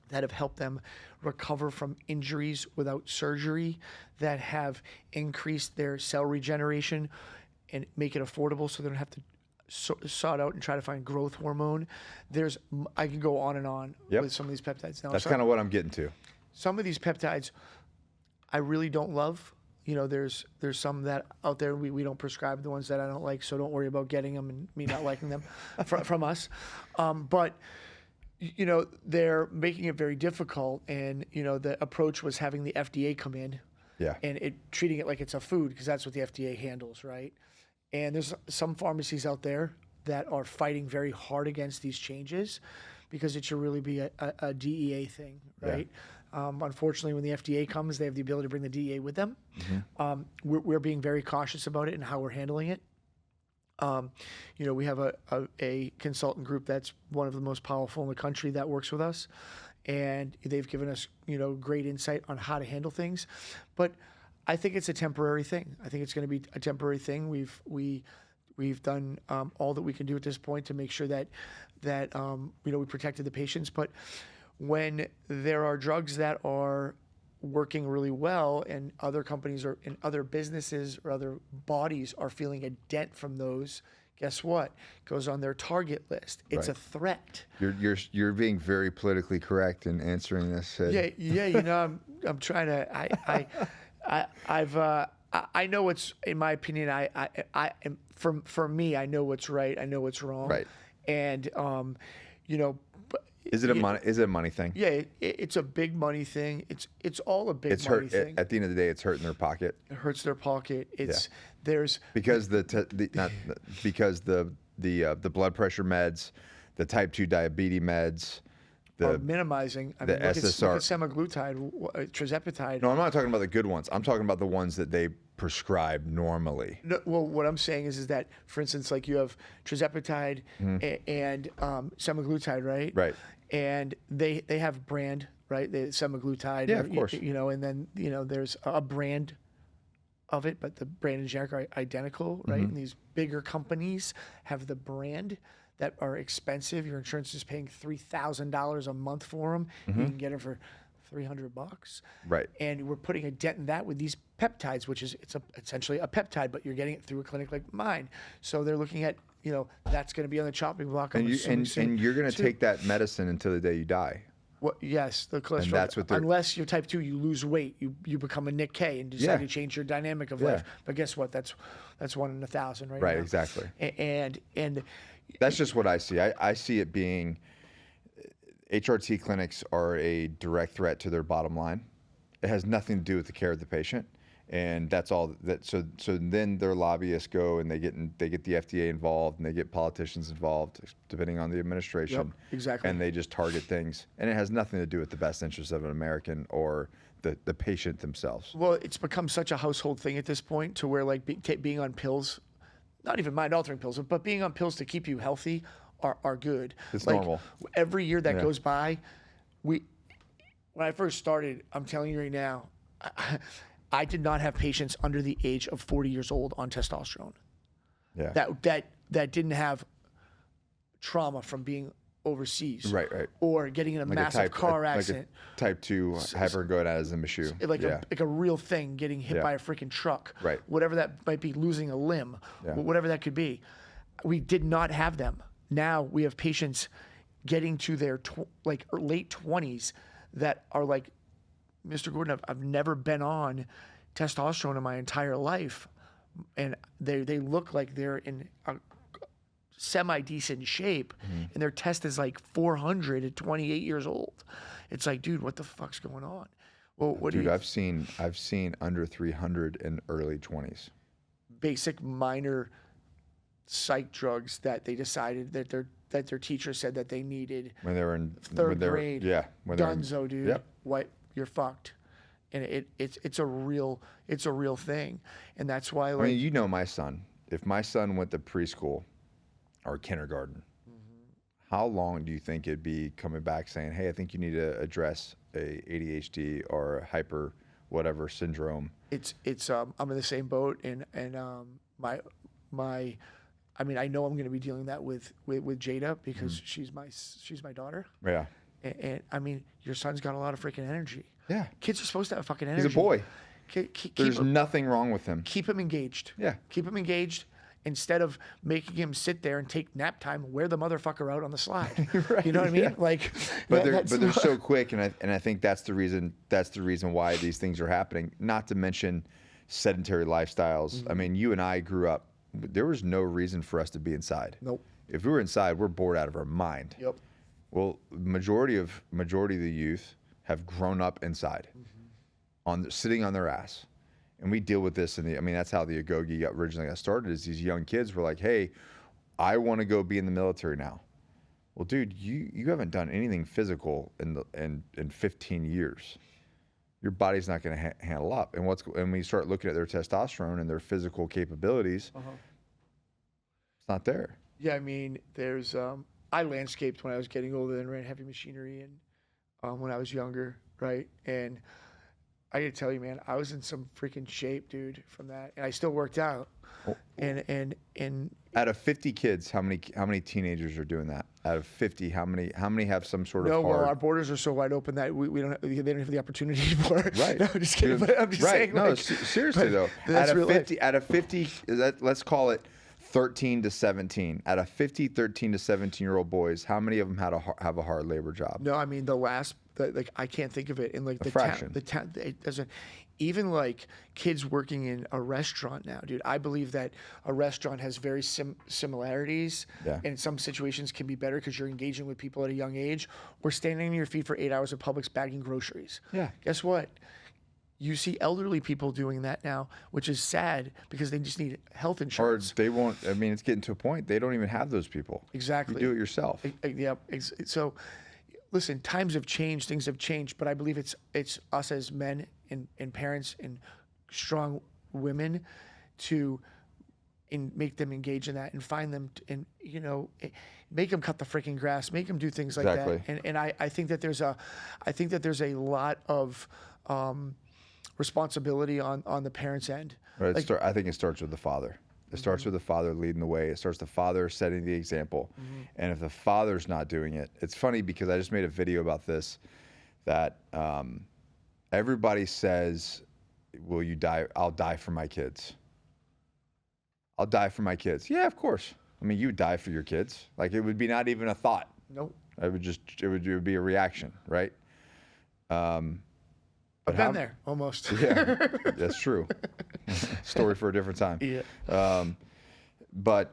that have helped them recover from injuries without surgery, that have increased their cell regeneration and make it affordable so they don't have to sought out and try to find growth hormone. I can go on and on with some of these peptides. Now, that's kind of what I'm getting to. Some of these peptides I really don't love. There's some that out there we don't prescribe, the ones that I don't like, so don't worry about getting them and me not liking them from us. But they're making it very difficult, and the approach was having the FDA come in, and treating it like it's a food, because that's what the FDA handles, right? And there's some pharmacies out there that are fighting very hard against these changes because it should really be a DEA thing, right? Yeah. Unfortunately, when the FDA comes, they have the ability to bring the DEA with them. We're being very cautious about it and how we're handling it. We have a consultant group that's one of the most powerful in the country that works with us, and they've given us great insight on how to handle things. But I think it's a temporary thing. I think it's going to be a temporary thing. We've done all that we can do at this point to make sure that we protected the patients. But when there are drugs that are working really well, and other companies or in other businesses or other bodies are feeling a dent from those, guess what? It goes on their target list. It's a threat. You're being very politically correct in answering this. Yeah. I'm trying to. I know what's, in my opinion, for me, I know what's right. I know what's wrong. Right. And, you know, Is it a money thing? yeah, it's a big money thing. It's all a big money thing. At the end of the day, it's hurting their pocket. It hurts their pocket. Because the blood pressure meds, the type 2 diabetes meds, are minimizing. I mean, look SSR. at semaglutide, tirzepatide. No, I'm not talking about the good ones. I'm talking about the ones that they prescribe normally. No, well, what I'm saying is that, for instance, like you have tirzepatide and semaglutide, right? Right. And they have brand, right? The semaglutide. Yeah, of course. You know, and then, you know, there's a brand of it, but the brand and generic are identical, right? And these bigger companies have the brand that are expensive. Your insurance is paying $3,000 a month for them. You can get them for $300. Right. And we're putting a dent in that with these peptides, which is essentially a peptide, but you're getting it through a clinic like mine. So they're looking at, you know, that's going to be on the chopping block. And you're going to take that medicine until the day you die. Well, yes, the cholesterol. And that's what unless you're type 2, you lose weight, you become a Nick K and decide to change your dynamic of life. But guess what? That's 1 in 1,000, right? Right, now. exactly. And that's just what I see. I see it being HRT clinics are a direct threat to their bottom line. It has nothing to do with the care of the patient, and that's all. So then their lobbyists go and they get the FDA involved and they get politicians involved, depending on the administration. Yep, exactly. And they just target things, and it has nothing to do with the best interest of an American or the patient themselves. Well, it's become such a household thing at this point to where like being on pills, not even mind-altering pills, but being on pills to keep you healthy are good. It's like, normal. Every year that goes by, when I first started, I'm telling you right now, I did not have patients under the age of 40 years old on testosterone. Yeah. That didn't have trauma from being overseas. Right. Or getting in a massive car accident. Like a type 2 hypergonadism issue. Like a real thing, getting hit by a freaking truck. Right. Whatever that might be, losing a limb, whatever that could be. We did not have them. Now we have patients getting to their late 20s that are like, Mr. Gordon, I've never been on testosterone in my entire life. And they look like they're in a semi-decent shape, and their test is like 400 at 28 years old. It's like, dude, what the fuck's going on? Well, I've seen under 300 in early 20s. Basic minor psych drugs that they decided that their teacher said that they needed when they were in third grade. Yeah, Dunzo, dude. Yep. What, you're fucked. And it's a real thing, and that's why. Like, I mean, you know, my son. If my son went to preschool or kindergarten, how long do you think it'd be coming back saying, "Hey, I think you need to address a ADHD or a hyper whatever syndrome"? It's I'm in the same boat, and my. I mean, I know I'm going to be dealing that with Jada because she's my daughter. Yeah. And I mean, your son's got a lot of freaking energy. Yeah. Kids are supposed to have fucking energy. He's a boy. There's him, nothing wrong with him. Keep him engaged. Yeah. Keep him engaged instead of making him sit there and take nap time. Wear the motherfucker out on the slide. Right, you know what I mean? yeah. Like, but they're so quick, and I think that's the reason why these things are happening. Not to mention sedentary lifestyles. I mean, you and I grew up. There was no reason for us to be inside. Nope. If we were inside, we're bored out of our mind. Yep. Well, majority of the youth have grown up inside, sitting on their ass, and we deal with this. That's how the Agoge originally got started. Is these young kids were like, "Hey, I want to go be in the military now." Well, dude, you haven't done anything physical in 15 years. Your body's not going to handle up. And when you start looking at their testosterone and their physical capabilities, it's not there. Yeah, I mean, there's I landscaped when I was getting older and ran heavy machinery, and when I was younger, right? And I gotta tell you, man, I was in some freaking shape, dude, from that, and I still worked out. Oh. And out of 50 kids, how many teenagers are doing that? Out of 50, how many have some sort of hard... well, our borders are so wide open that they don't have the opportunity anymore. Right. No, I'm just kidding. But I'm just saying. No, like, seriously though. That's out of 50, let's call it 13 to 17. Out of 50 13 to 17-year-old boys, how many of them have a hard labor job? No, I mean like I can't think of it in like the fraction. town. It doesn't. Even like kids working in a restaurant now, dude. I believe that a restaurant has very similarities, Yeah. and in some situations can be better because you're engaging with people at a young age, or standing on your feet for 8 hours at Publix bagging groceries. Yeah. Guess what? You see elderly people doing that now, which is sad because they just need health Or insurance. they won't. I mean, it's getting to a point they don't even have those people. Exactly. You do it yourself. Yeah. So, listen, times have changed, things have changed, but I believe it's us as men and parents and strong women to make them engage in that and find them and make them cut the freaking grass, make them do things like Exactly. that. And I think that there's a lot of responsibility on the parents' end. Right, I think it starts with the father. It starts with the father leading the way. It starts the father setting the example. And if the father's not doing it, it's funny because I just made a video about this, that everybody says, will you die? I'll die for my kids. I'll die for my kids. Yeah, of course. I mean, you would die for your kids. Like, it would be not even a thought. Nope. It would be a reaction, right? I've been there almost. Yeah, that's true. Story for a different time. Yeah. But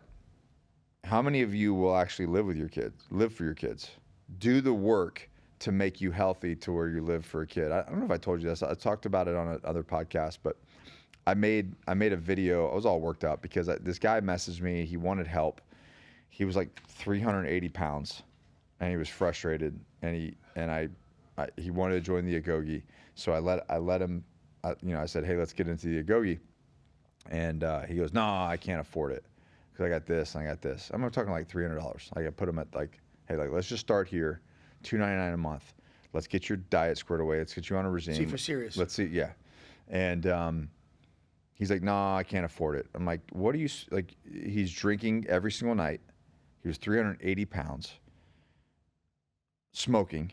how many of you will actually live with your kids, live for your kids, do the work to make you healthy to where you live for a kid? I don't know if I told you this. I talked about it on another podcast, but I made a video. I was all worked up because this guy messaged me. He wanted help. He was like 380 pounds, and he was frustrated, and he wanted to join the Agoge. So I let him. I said, hey, let's get into the Agoge. And he goes, no, I can't afford it because I got this and I got this. I'm talking like $300. Like, I put him at like, hey, like, let's just start here, $299 a month. Let's get your diet squared away. Let's get you on a regime. See for serious. Let's see, yeah. And he's like, no, I can't afford it. I'm like, what are you, like, he's drinking every single night. He was 380 pounds, smoking,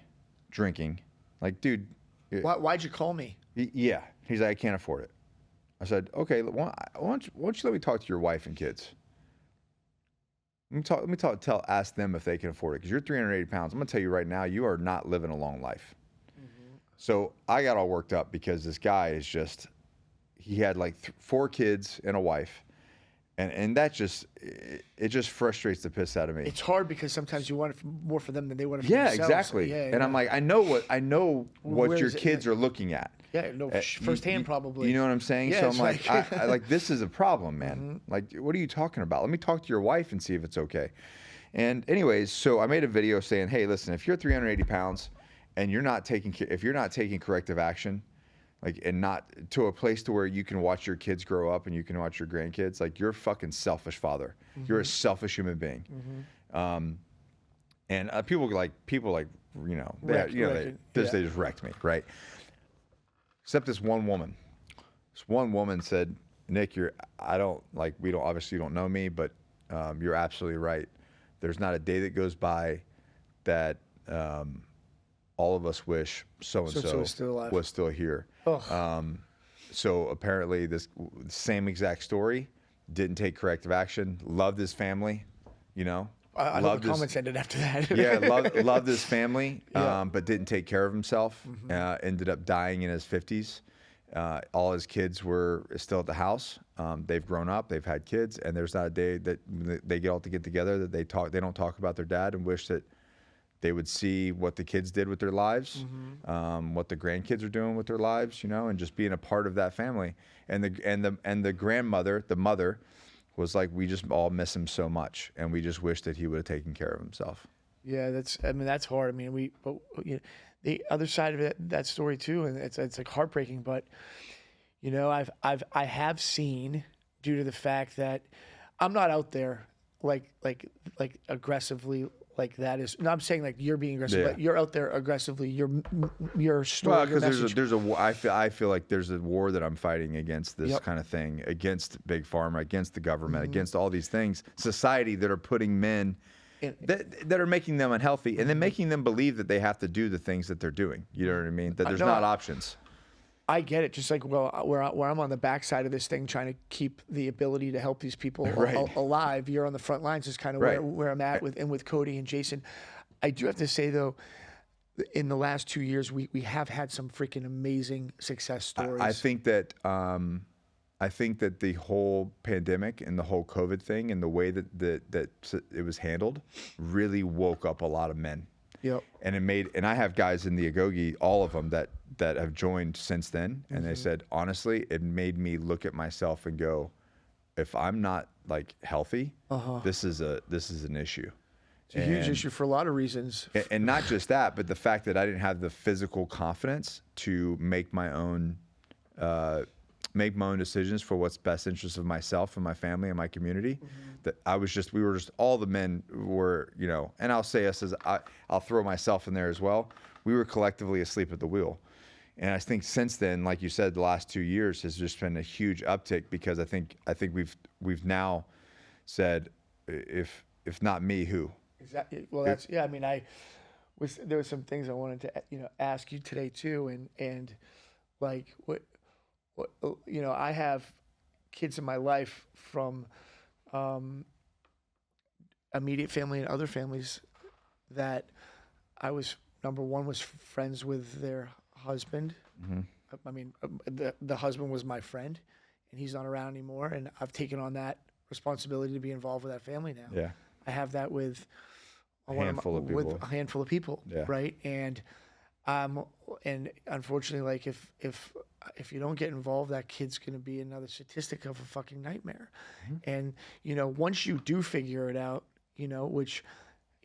drinking. Like, dude. Why'd you call me? Yeah. He's like, I can't afford it. I said, okay, why don't you let me talk to your wife and kids? Ask them if they can afford it. Because you're 380 pounds. I'm going to tell you right now, you are not living a long life. So I got all worked up because this guy is just, he had like 4 kids and a wife. And that just, it just frustrates the piss out of me. It's hard because sometimes you want it more for them than they want it for Yeah, themselves. exactly. Yeah, and I'm like, I know what your is it? kids are looking at. Yeah, no, firsthand probably. You know what I'm saying? Yeah, so it's I'm like, I like, this is a problem, man. Mm-hmm. Like, what are you talking about? Let me talk to your wife and see if it's okay. And anyways, so I made a video saying, hey, listen, if you're 380 pounds and if you're not taking corrective action, like, and not to a place to where you can watch your kids grow up and you can watch your grandkids, like, you're a fucking selfish father. You're a selfish human being. And people like, they just wrecked me, right? Except this one woman. This one woman said, Nick, you don't know me, but you're absolutely right. There's not a day that goes by that all of us wish so-and-so was still here. So apparently this same exact story, didn't take corrective action, loved his family, I love the comments ended after that. Yeah, loved his family, but didn't take care of himself. Mm-hmm. Ended up dying in his 50s. All his kids were still at the house. They've grown up, they've had kids, and there's not a day that they get together that they don't talk about their dad and wish that they would see what the kids did with their lives, what the grandkids are doing with their lives, and just being a part of that family. And the grandmother, the mother, was like, we just all miss him so much, and we just wish that he would have taken care of himself. Yeah, that's hard. I mean, the other side of that story too, and it's like heartbreaking. But I have seen, due to the fact that I'm not out there like aggressively. Like that is, no, I'm saying like you're being aggressive, but you're out there aggressively. Your story, well, because I feel like there's a war that I'm fighting against this kind of thing, against big pharma, against the government, against all these things, society that are putting men that are making them unhealthy, and then making them believe that they have to do the things that they're doing. You know what I mean? That there's not options. I get it. Just like, well, where I'm on the backside of this thing, trying to keep the ability to help these people Right. alive. You're on the front lines is kind of Right. where I'm at with Cody and Jason. I do have to say though, in the last 2 years, we have had some freaking amazing success stories. I think that the whole pandemic and the whole COVID thing and the way that it was handled really woke up a lot of men. Yep. And I have guys in the Agogi, all of them that have joined since then, and they said, honestly, it made me look at myself and go, if I'm not like healthy, this is an issue. It's a huge issue for a lot of reasons. And not just that, but the fact that I didn't have the physical confidence to make my own decisions for what's best interest of myself and my family and my community. That we were just all the men were, you know, and I'll say us as I'll throw myself in there as well. We were collectively asleep at the wheel. And I think since then, like you said, the last 2 years has just been a huge uptick, because I think we've now said, if not me, who? Exactly. Well, that's, yeah. I mean, there were some things I wanted to, ask you today too, and like what I have kids in my life from immediate family and other families that I was, number one, was friends with their husband. I mean, the husband was my friend, and he's not around anymore, and I've taken on that responsibility to be involved with that family now. Yeah. I have that with A handful of people. Yeah. Right? And unfortunately, like if you don't get involved, that kid's going to be another statistic of a fucking nightmare. And once you do figure it out, which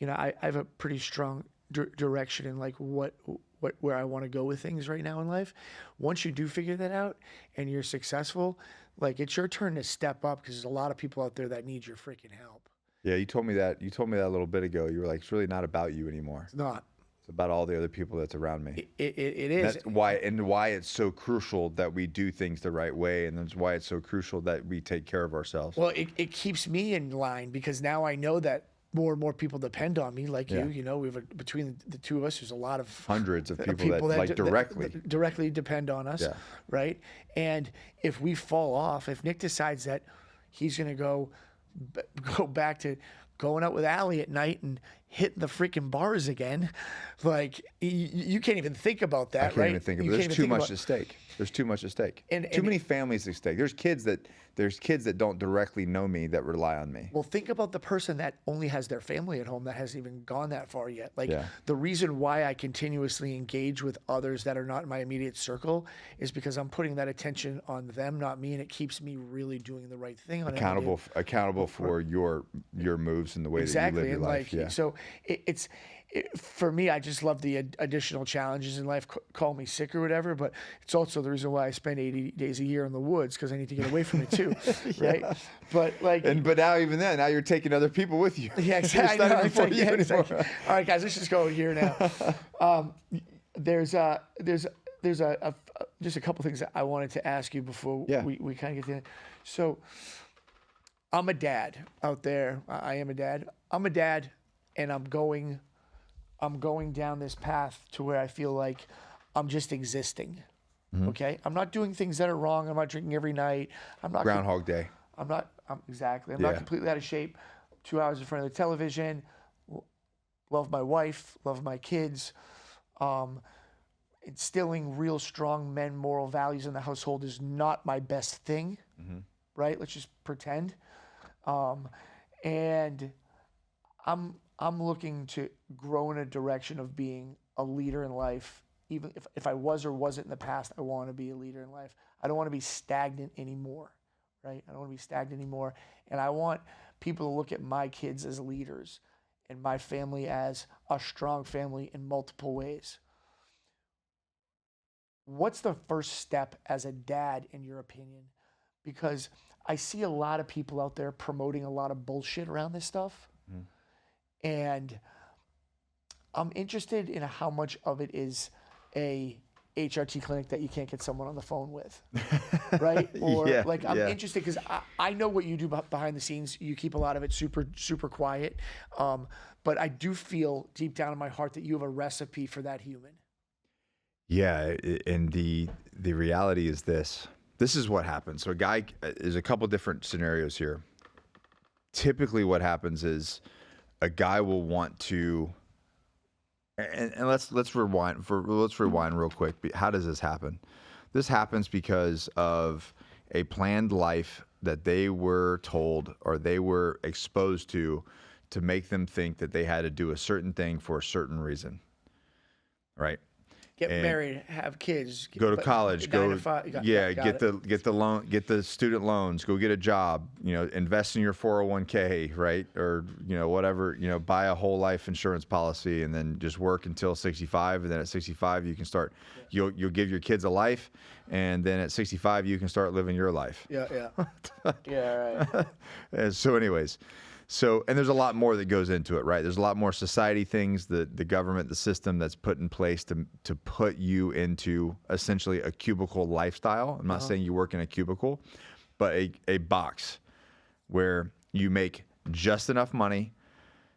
I have a pretty strong direction in like where I want to go with things right now in life. Once you do figure that out and you're successful, like, it's your turn to step up, because there's a lot of people out there that need your freaking help. Yeah, you told me that a little bit ago. You were like, it's really not about you anymore. It's not. It's about all the other people that's around me. It is. That's why it's so crucial that we do things the right way, and that's why it's so crucial that we take care of ourselves. Well, it keeps me in line, because now I know that more and more people depend on me, like you. Between the two of us, there's a lot of hundreds of people that like directly depend on us, right? And if we fall off, if Nick decides that he's going to go back to going out with Allie at night and hitting the freaking bars again, like, you can't even think about that, right? I can't even think of it. There's too much at stake. There's too much at stake. And too many families at stake. There's kids that don't directly know me that rely on me. Well, think about the person that only has their family at home that hasn't even gone that far yet. Like, the reason why I continuously engage with others that are not in my immediate circle is because I'm putting that attention on them, not me, and it keeps me really doing the right thing. Accountable for your moves and the way that you live your life. So for me, I just love the additional challenges in life. Call me sick or whatever, but it's also the reason why I spend 80 days a year in the woods, because I need to get away from it too, right? But now even then, now you're taking other people with you. Yeah, exactly. Exactly. All right, guys, let's just go here now. There's just a couple things that I wanted to ask you before we kind of get to it. So I'm a dad out there. I am a dad. I'm a dad, and I'm going down this path to where I feel like I'm just existing. Okay, I'm not doing things that are wrong. I'm not drinking every night. I'm not Groundhog Day. I'm not completely out of shape. 2 hours in front of the television. Love my wife. Love my kids. Instilling real strong men moral values in the household is not my best thing. Right? Let's just pretend. And I'm looking to grow in a direction of being a leader in life. Even if I was or wasn't in the past, I want to be a leader in life. I don't want to be stagnant anymore, right? I don't want to be stagnant anymore. And I want people to look at my kids as leaders and my family as a strong family in multiple ways. What's the first step as a dad, in your opinion? Because I see a lot of people out there promoting a lot of bullshit around this stuff. And I'm interested in how much of it is a HRT clinic that you can't get someone on the phone with, right? Or I'm interested because I know what you do behind the scenes. You keep a lot of it super, super quiet. But I do feel deep down in my heart that you have a recipe for that human. Yeah, and the reality is this. This is what happens. So there's a couple different scenarios here. Typically what happens is a guy will want to, and let's rewind real quick. How does this happen? This happens because of a planned life that they were told or they were exposed to make them think that they had to do a certain thing for a certain reason, right? Get married, have kids, Go to college, got it. get the loan, get the student loans, go get a job, invest in your 401k, right? Or, whatever, buy a whole life insurance policy and then just work until 65. And then at 65, you can start, you'll give your kids a life. And then at 65, you can start living your life. Yeah. Yeah, right. And so anyways, and there's a lot more that goes into it, right? There's a lot more society things, the government, the system that's put in place to put you into essentially a cubicle lifestyle. I'm not saying you work in a cubicle, but a box where you make just enough money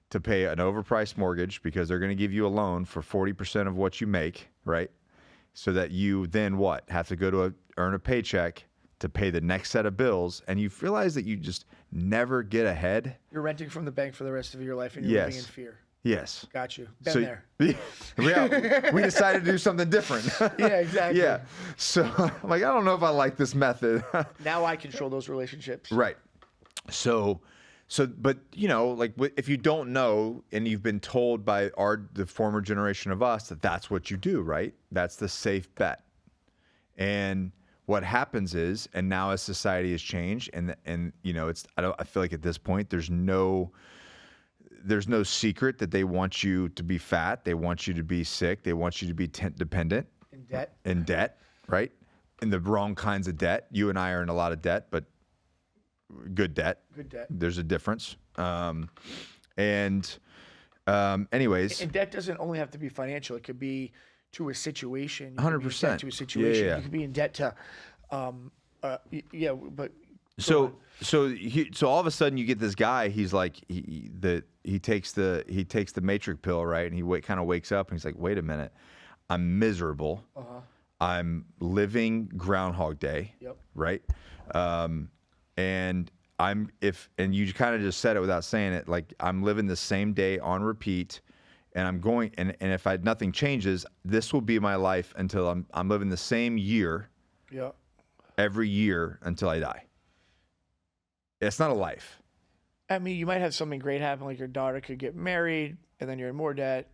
to pay an overpriced mortgage because they're going to give you a loan for 40% of what you make, right? So that you then have to go to earn a paycheck to pay the next set of bills, and you realize that you just never get ahead. You're renting from the bank for the rest of your life, and you're living in fear. Yes. Got you. Been there. Yeah, we decided to do something different. Yeah, exactly. Yeah. So, I don't know if I like this method. Now I control those relationships. Right. So, but if you don't know and you've been told by the former generation of us that that's what you do, right? That's the safe bet. And what happens is, and now as society has changed, and I feel like at this point there's no secret that they want you to be fat, they want you to be sick, they want you to be dependent, in debt, right? In the wrong kinds of debt. You and I are in a lot of debt, but good debt. There's a difference. Anyways, and debt doesn't only have to be financial. It could be to a situation. 100%. To a situation. Yeah. You could be in debt to, but. So all of a sudden you get this guy. He's like he takes the matrix pill, right? And he kind of wakes up and he's like, wait a minute, I'm miserable. I'm living Groundhog Day. Yep. Right. And you kind of just said it without saying it. Like I'm living the same day on repeat. And I'm going, and if nothing changes, this will be my life until I'm living the same year, every year until I die. It's not a life. I mean, you might have something great happen, like your daughter could get married, and then you're in more debt,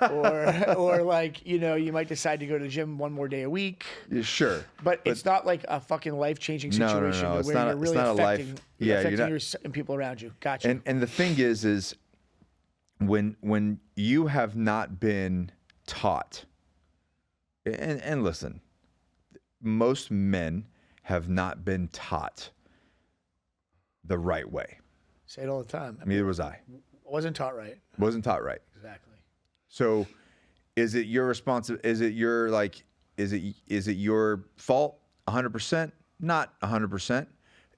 or you might decide to go to the gym one more day a week. Yeah, sure, but it's not like a fucking life-changing situation No. It's where not, you're really affecting you and people around you. Gotcha. And the thing is when you have not been taught, and listen, most men have not been taught the right way. Say it all the time. Neither was I. Wasn't taught right. Wasn't taught right. Exactly. So, is it your responsibility? Is it your fault? 100%? Not 100%.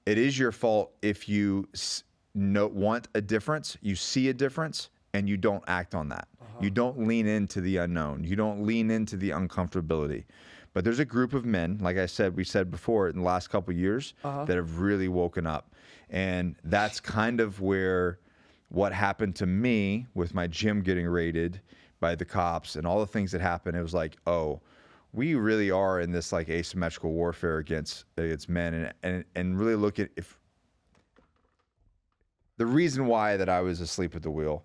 It is your fault if you want a difference, you see a difference, and you don't act on that. You don't lean into the unknown. You don't lean into the uncomfortability. But there's a group of men, like we said before, in the last couple of years that have really woken up. And that's kind of where what happened to me with my gym getting raided by the cops and all the things that happened. It was like, oh, we really are in this like asymmetrical warfare against men, and really look at if the reason why that I was asleep at the wheel.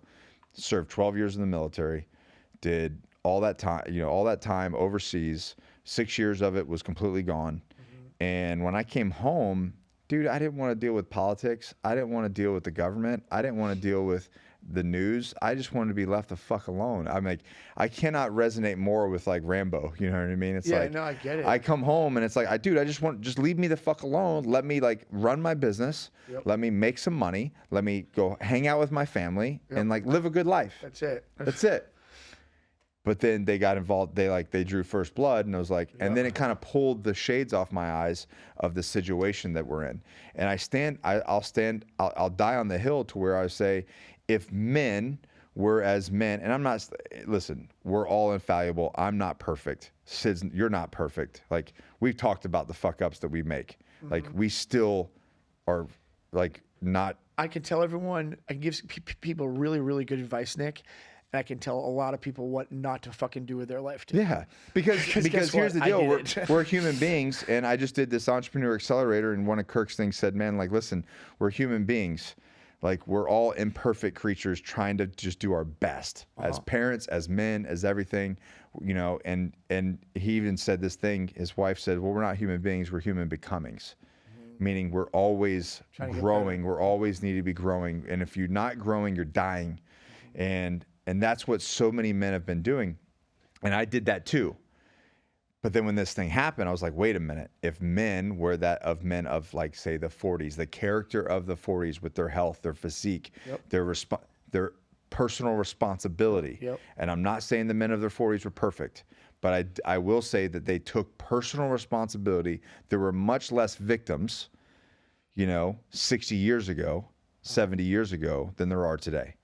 Served 12 years in the military, did all that time overseas. 6 years of it was completely gone. And when I came home, dude, I didn't want to deal with politics. I didn't want to deal with the government. I didn't want to deal with the news. I just wanted to be left the fuck alone. I'm like, I cannot resonate more with like Rambo. You know what I mean? It's like, no, I get it. I come home and it's like, just leave me the fuck alone. Let me like run my business. Let me make some money. Let me go hang out with my family and like live a good life. That's it. That's it. But then they got involved. They drew first blood, and I was like, and then it kind of pulled the shades off my eyes of the situation that we're in. And I'll die on the hill to where I say, if men we're as men, and I'm not, listen, we're all infallible. I'm not perfect. Sid's, you're not perfect. Like, we've talked about the fuck ups that we make. Like, we still are, like, not. I can tell everyone, I can give people really, really good advice, Nick. And I can tell a lot of people what not to fucking do with their life. Too. Yeah, because here's the deal. We're human beings, and I just did this entrepreneur accelerator, and one of Kirk's things said, man, like, listen, we're human beings. Like, we're all imperfect creatures trying to just do our best as parents, as men, as everything, you know, and he even said this thing, his wife said, well, we're not human beings, we're human becomings. Meaning we're always growing, we're always need to be growing. And if you're not growing, you're dying. And that's what so many men have been doing. And I did that too. But then when this thing happened, I was like, wait a minute. If men were that of men of, like, say, the 40s, the character of the 40s with their health, their physique, their personal responsibility. And I'm not saying the men of their 40s were perfect, but I will say that they took personal responsibility. There were much less victims, you know, 60 years ago, 70 years ago than there are today.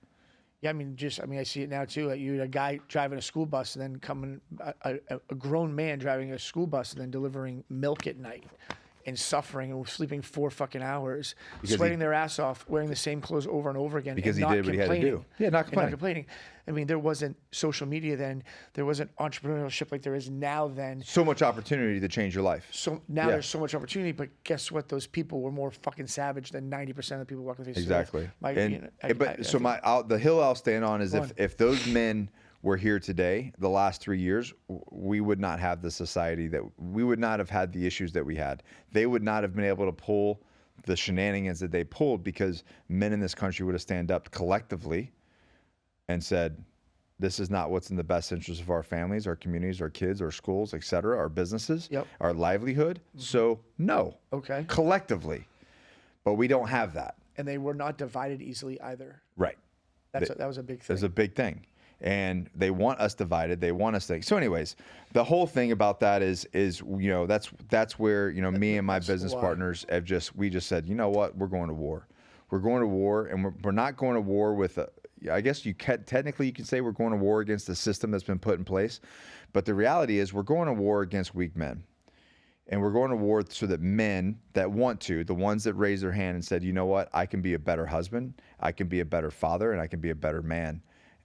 Yeah, I mean, I see it now too. You a guy driving a school bus and then a grown man driving a school bus and then delivering milk at night and suffering and sleeping 4 fucking hours, sweating their ass off, wearing the same clothes over and over again. Because he did what he had to do. Yeah, not complaining. I mean, there wasn't social media then. There wasn't entrepreneurship like there is now then. So much opportunity to change your life. So now there's so much opportunity, but guess what? Those people were more fucking savage than 90% of the people walking the face of the earth. Exactly. The hill I'll stand on is if those men were here today, the last 3 years, we would not have the society we would not have had the issues that we had. They would not have been able to pull the shenanigans that they pulled because men in this country would have stand up collectively and said, this is not what's in the best interest of our families, our communities, our kids, our schools, et cetera, our businesses, our livelihood. So no, collectively, but we don't have that. And they were not divided easily either. Right. That was a big thing. That's a big thing. And they want us divided. They want us to. So, anyways, the whole thing about that is you know, that's where, you know, me and my business partners we just said, you know what, we're going to war. We're going to war, and we're not going to war with. I guess technically you can say we're going to war against the system that's been put in place, but the reality is we're going to war against weak men, and we're going to war so that men that want to, the ones that raise their hand and said, you know what, I can be a better husband, I can be a better father, and I can be a better man,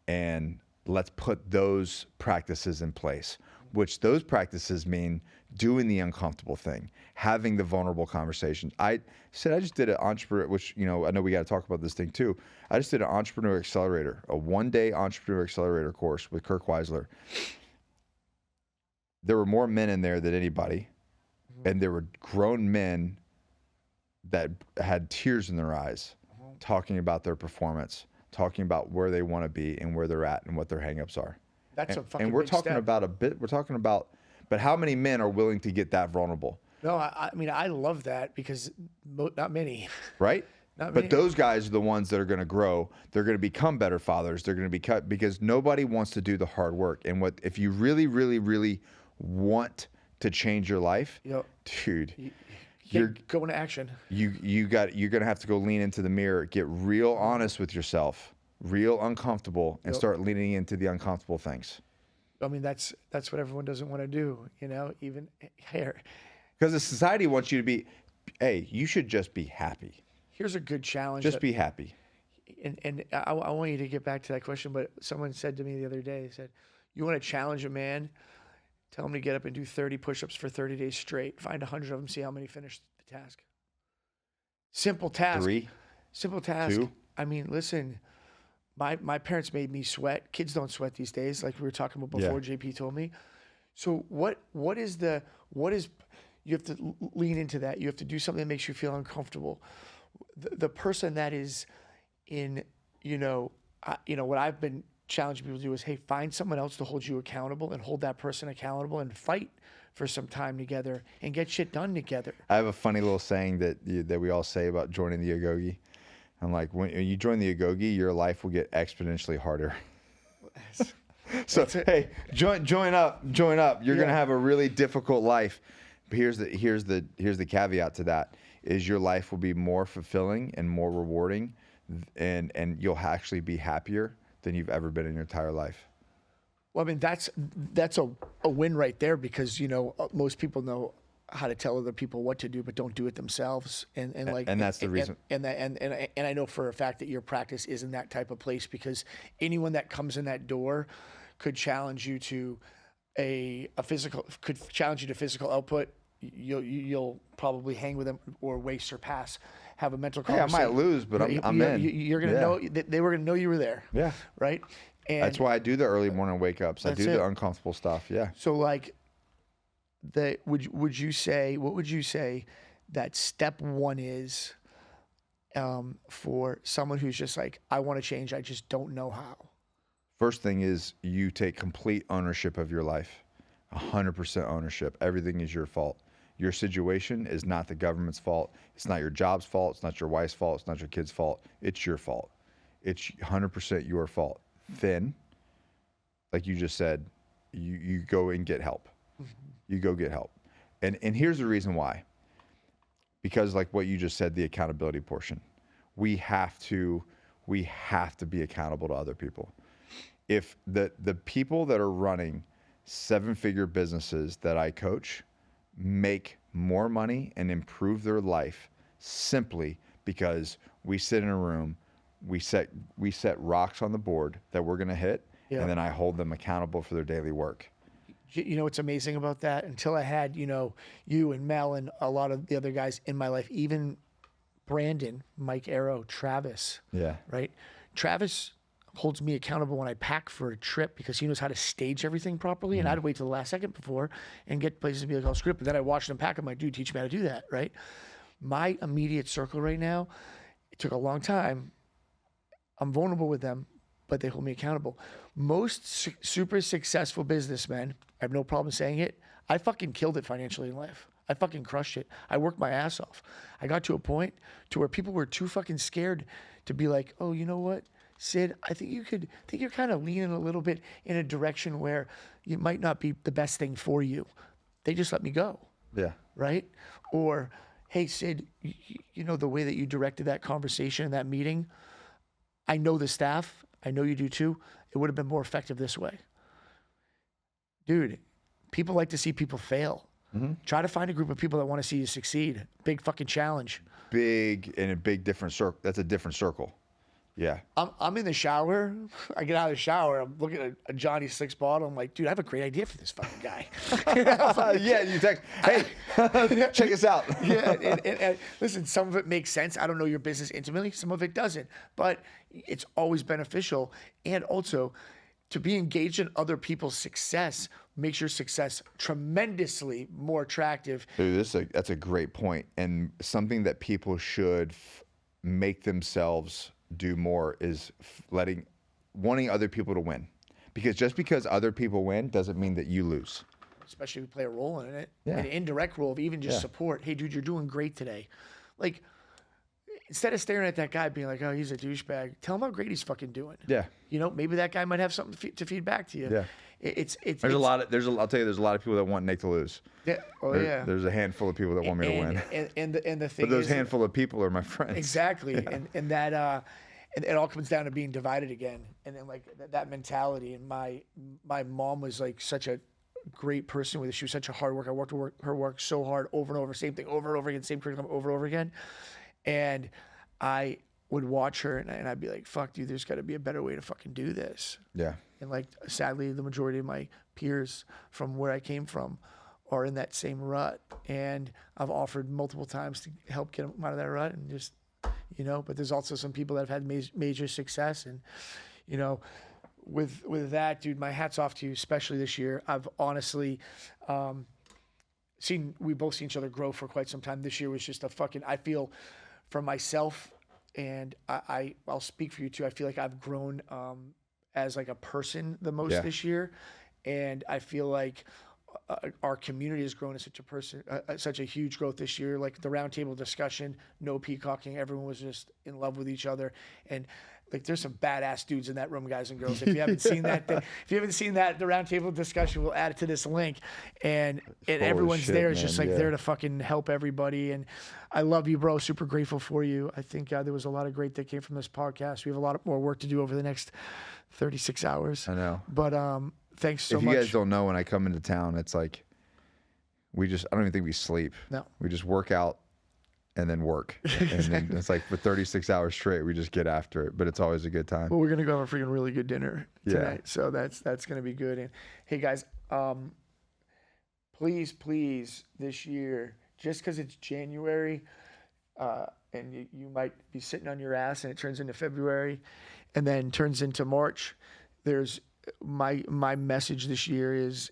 and let's put those practices in place, which those practices mean doing the uncomfortable thing, having the vulnerable conversations. I just did an entrepreneur, which, you know, I know we got to talk about this thing too. I just did an entrepreneur accelerator, a 1-day entrepreneur accelerator course with Kirk Weisler. There were more men in there than anybody. And there were grown men that had tears in their eyes talking about their performance, talking about where they want to be and where they're at and what their hangups are. That's a fucking And we're big talking step. about but how many men are willing to get that vulnerable? No, I mean, I love that because not many. Right? Not But many. those guys are the ones that are going to grow. They're going to become better fathers. They're going to be cut because nobody wants to do the hard work. And if you really, really, really want to change your life, dude, you're going to action. You're going to have to go lean into the mirror, get real honest with yourself, real uncomfortable, and start leaning into the uncomfortable things. I mean, that's what everyone doesn't want to do, you know, even here. Because the society wants you to be, hey, you should just be happy. Here's a good challenge. Just be happy. And I want you to get back to that question, but someone said to me the other day, they said, you want to challenge a man? Tell him to get up and do 30 push-ups for 30 days straight. Find 100 of them, see how many finish the task. Simple task. 3. Simple task. 2. I mean, listen, my parents made me sweat. Kids don't sweat these days, like we were talking about before. JP told me. So what is you have to lean into that. You have to do something that makes you feel uncomfortable. The person that is in, what I've been challenging people to do is, hey, find someone else to hold you accountable and hold that person accountable and fight for some time together and get shit done together. I have a funny little saying that we all say about joining the Agogi. I'm like, when you join the Agogi, your life will get exponentially harder. So hey, join up. You're gonna have a really difficult life. But here's the caveat to that is your life will be more fulfilling and more rewarding, and you'll actually be happier than you've ever been in your entire life. Well, I mean, that's a win right there, because, you know, most people know how to tell other people what to do, but don't do it themselves. And that's the reason. And I know for a fact that your practice is in that type of place, because anyone that comes in that door could challenge you to physical output. You'll probably hang with them or way surpass, have a mental conversation. I might lose, but I'm in. You're going to know, they were going to know you were there. Yeah. Right. And that's why I do the early morning wake ups. I do the uncomfortable stuff. Yeah. So like, what would you say that step one is for someone who's just like, I want to change, I just don't know how? First thing is you take complete ownership of your life, 100% ownership. Everything is your fault. Your situation is not the government's fault. It's not your job's fault. It's not your wife's fault. It's not your kid's fault. It's your fault. It's 100% your fault. Then, like you just said, you go and get help. You go get help. And here's the reason why. Because like what you just said, the accountability portion. We have to be accountable to other people. If the people that are running 7-figure businesses that I coach make more money and improve their life simply because we sit in a room, we set rocks on the board that we're going to hit, and then I hold them accountable for their daily work. You know what's amazing about that? Until I had, you know, you and Mel and a lot of the other guys in my life, even Brandon, Mike Arrow, Travis. Yeah. Right? Travis holds me accountable when I pack for a trip, because he knows how to stage everything properly. And I'd wait till the last second before and get places to be like, oh, screw it. But then I watched him pack. I'm like, dude, teach me how to do that. Right? My immediate circle right now, it took a long time. I'm vulnerable with them, but they hold me accountable. Most super successful businessmen, I have no problem saying it, I fucking killed it financially in life. I fucking crushed it. I worked my ass off. I got to a point to where people were too fucking scared to be like, oh, you know what, Sid, I think you're kind of leaning a little bit in a direction where it might not be the best thing for you. They just let me go. Yeah. Right? Or, hey, Sid, you know, the way that you directed that conversation in that meeting, I know the staff, I know you do too, it would have been more effective this way. Dude, people like to see people fail. Try to find a group of people that want to see you succeed. Big fucking challenge. Big in a big different circle. That's a different circle. Yeah. I'm in the shower. I get out of the shower. I'm looking at a Johnny 6 bottle. I'm like, dude, I have a great idea for this fucking guy. Yeah, you text, hey, check us out. Yeah, and listen, some of it makes sense. I don't know your business intimately. Some of it doesn't. But it's always beneficial. And also, to be engaged in other people's success makes your success tremendously more attractive. Dude, that's a great point. And something that people should make themselves do more is wanting other people to win. Because just because other people win doesn't mean that you lose. Especially if you play a role in it. Yeah. An indirect role of even just support. Hey, dude, you're doing great today. Like, instead of staring at that guy being like, oh, he's a douchebag, tell him how great he's fucking doing. Yeah. You know, maybe that guy might have something to feed back to you. Yeah. I'll tell you, there's a lot of people that want Nick to lose. Yeah. Oh, yeah. There's a handful of people that want me to win. And the thing but those is, handful of people are my friends. Exactly. Yeah. And that, and it all comes down to being divided again. And then like that mentality. And my mom was like such a great person with it. She was such a hard worker. I worked her work so hard over and over, same thing over and over again, same curriculum over and over again. And I would watch her and I'd be like, fuck, dude, there's got to be a better way to fucking do this. Yeah. And like, sadly, the majority of my peers from where I came from are in that same rut. And I've offered multiple times to help get them out of that rut and just, you know, but there's also some people that have had major success. And, you know, with that, dude, my hat's off to you, especially this year. I've honestly we both seen each other grow for quite some time. This year was just I feel for myself, and I'll speak for you too. I feel like I've grown as like a person the most this year. And I feel like our community has grown as such a huge growth this year. Like the roundtable discussion, no peacocking. Everyone was just in love with each other. And like, there's some badass dudes in that room, guys and girls. If you haven't seen that, the roundtable discussion, we'll add it to this link. And everyone's there is just like there to fucking help everybody. And I love you, bro. Super grateful for you. I think there was a lot of great that came from this podcast. We have a lot more work to do over the next 36 hours. I know. But thanks so If much. you guys don't know, when I come into town, it's like I don't even think we sleep. No. We just work out and then work. And then it's like for 36 hours straight, we just get after it. But it's always a good time. Well, we're gonna go have a freaking really good dinner tonight, Yeah. so that's gonna be good. And hey, guys, please this year, just because it's January, and you might be sitting on your ass and it turns into February, and then turns into March. There's my message this year is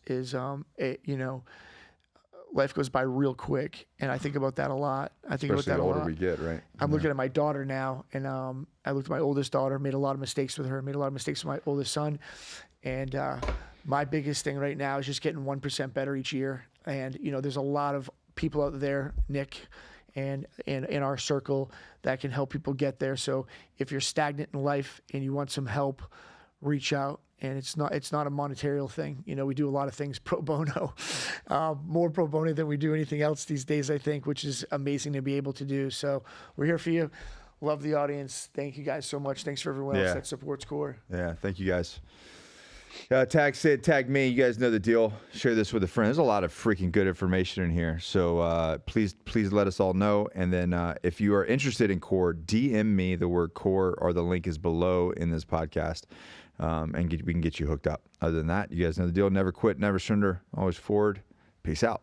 life goes by real quick, and I think about that a lot. I think Especially about that the a older lot. we get, right? I'm looking at my daughter now, and I looked at my oldest daughter, made a lot of mistakes with her, made a lot of mistakes with my oldest son, and my biggest thing right now is just getting 1% better each year. And there's a lot of people out there, Nick, and in our circle that can help people get there. So if you're stagnant in life and you want some help, reach out. And it's not a monetary thing. We do a lot of things pro bono, more pro bono than we do anything else these days, I think, which is amazing to be able to do. So we're here for you. Love the audience. Thank you guys so much. Thanks for everyone else that supports Core. Yeah, thank you guys. Tag Sid, tag me. You guys know the deal. Share this with a friend. There's a lot of freaking good information in here. So please let us all know. And then if you are interested in Core, DM me the word Core, or the link is below in this podcast. And we can get you hooked up. Other than that, you guys know the deal. Never quit, never surrender, always forward. Peace out.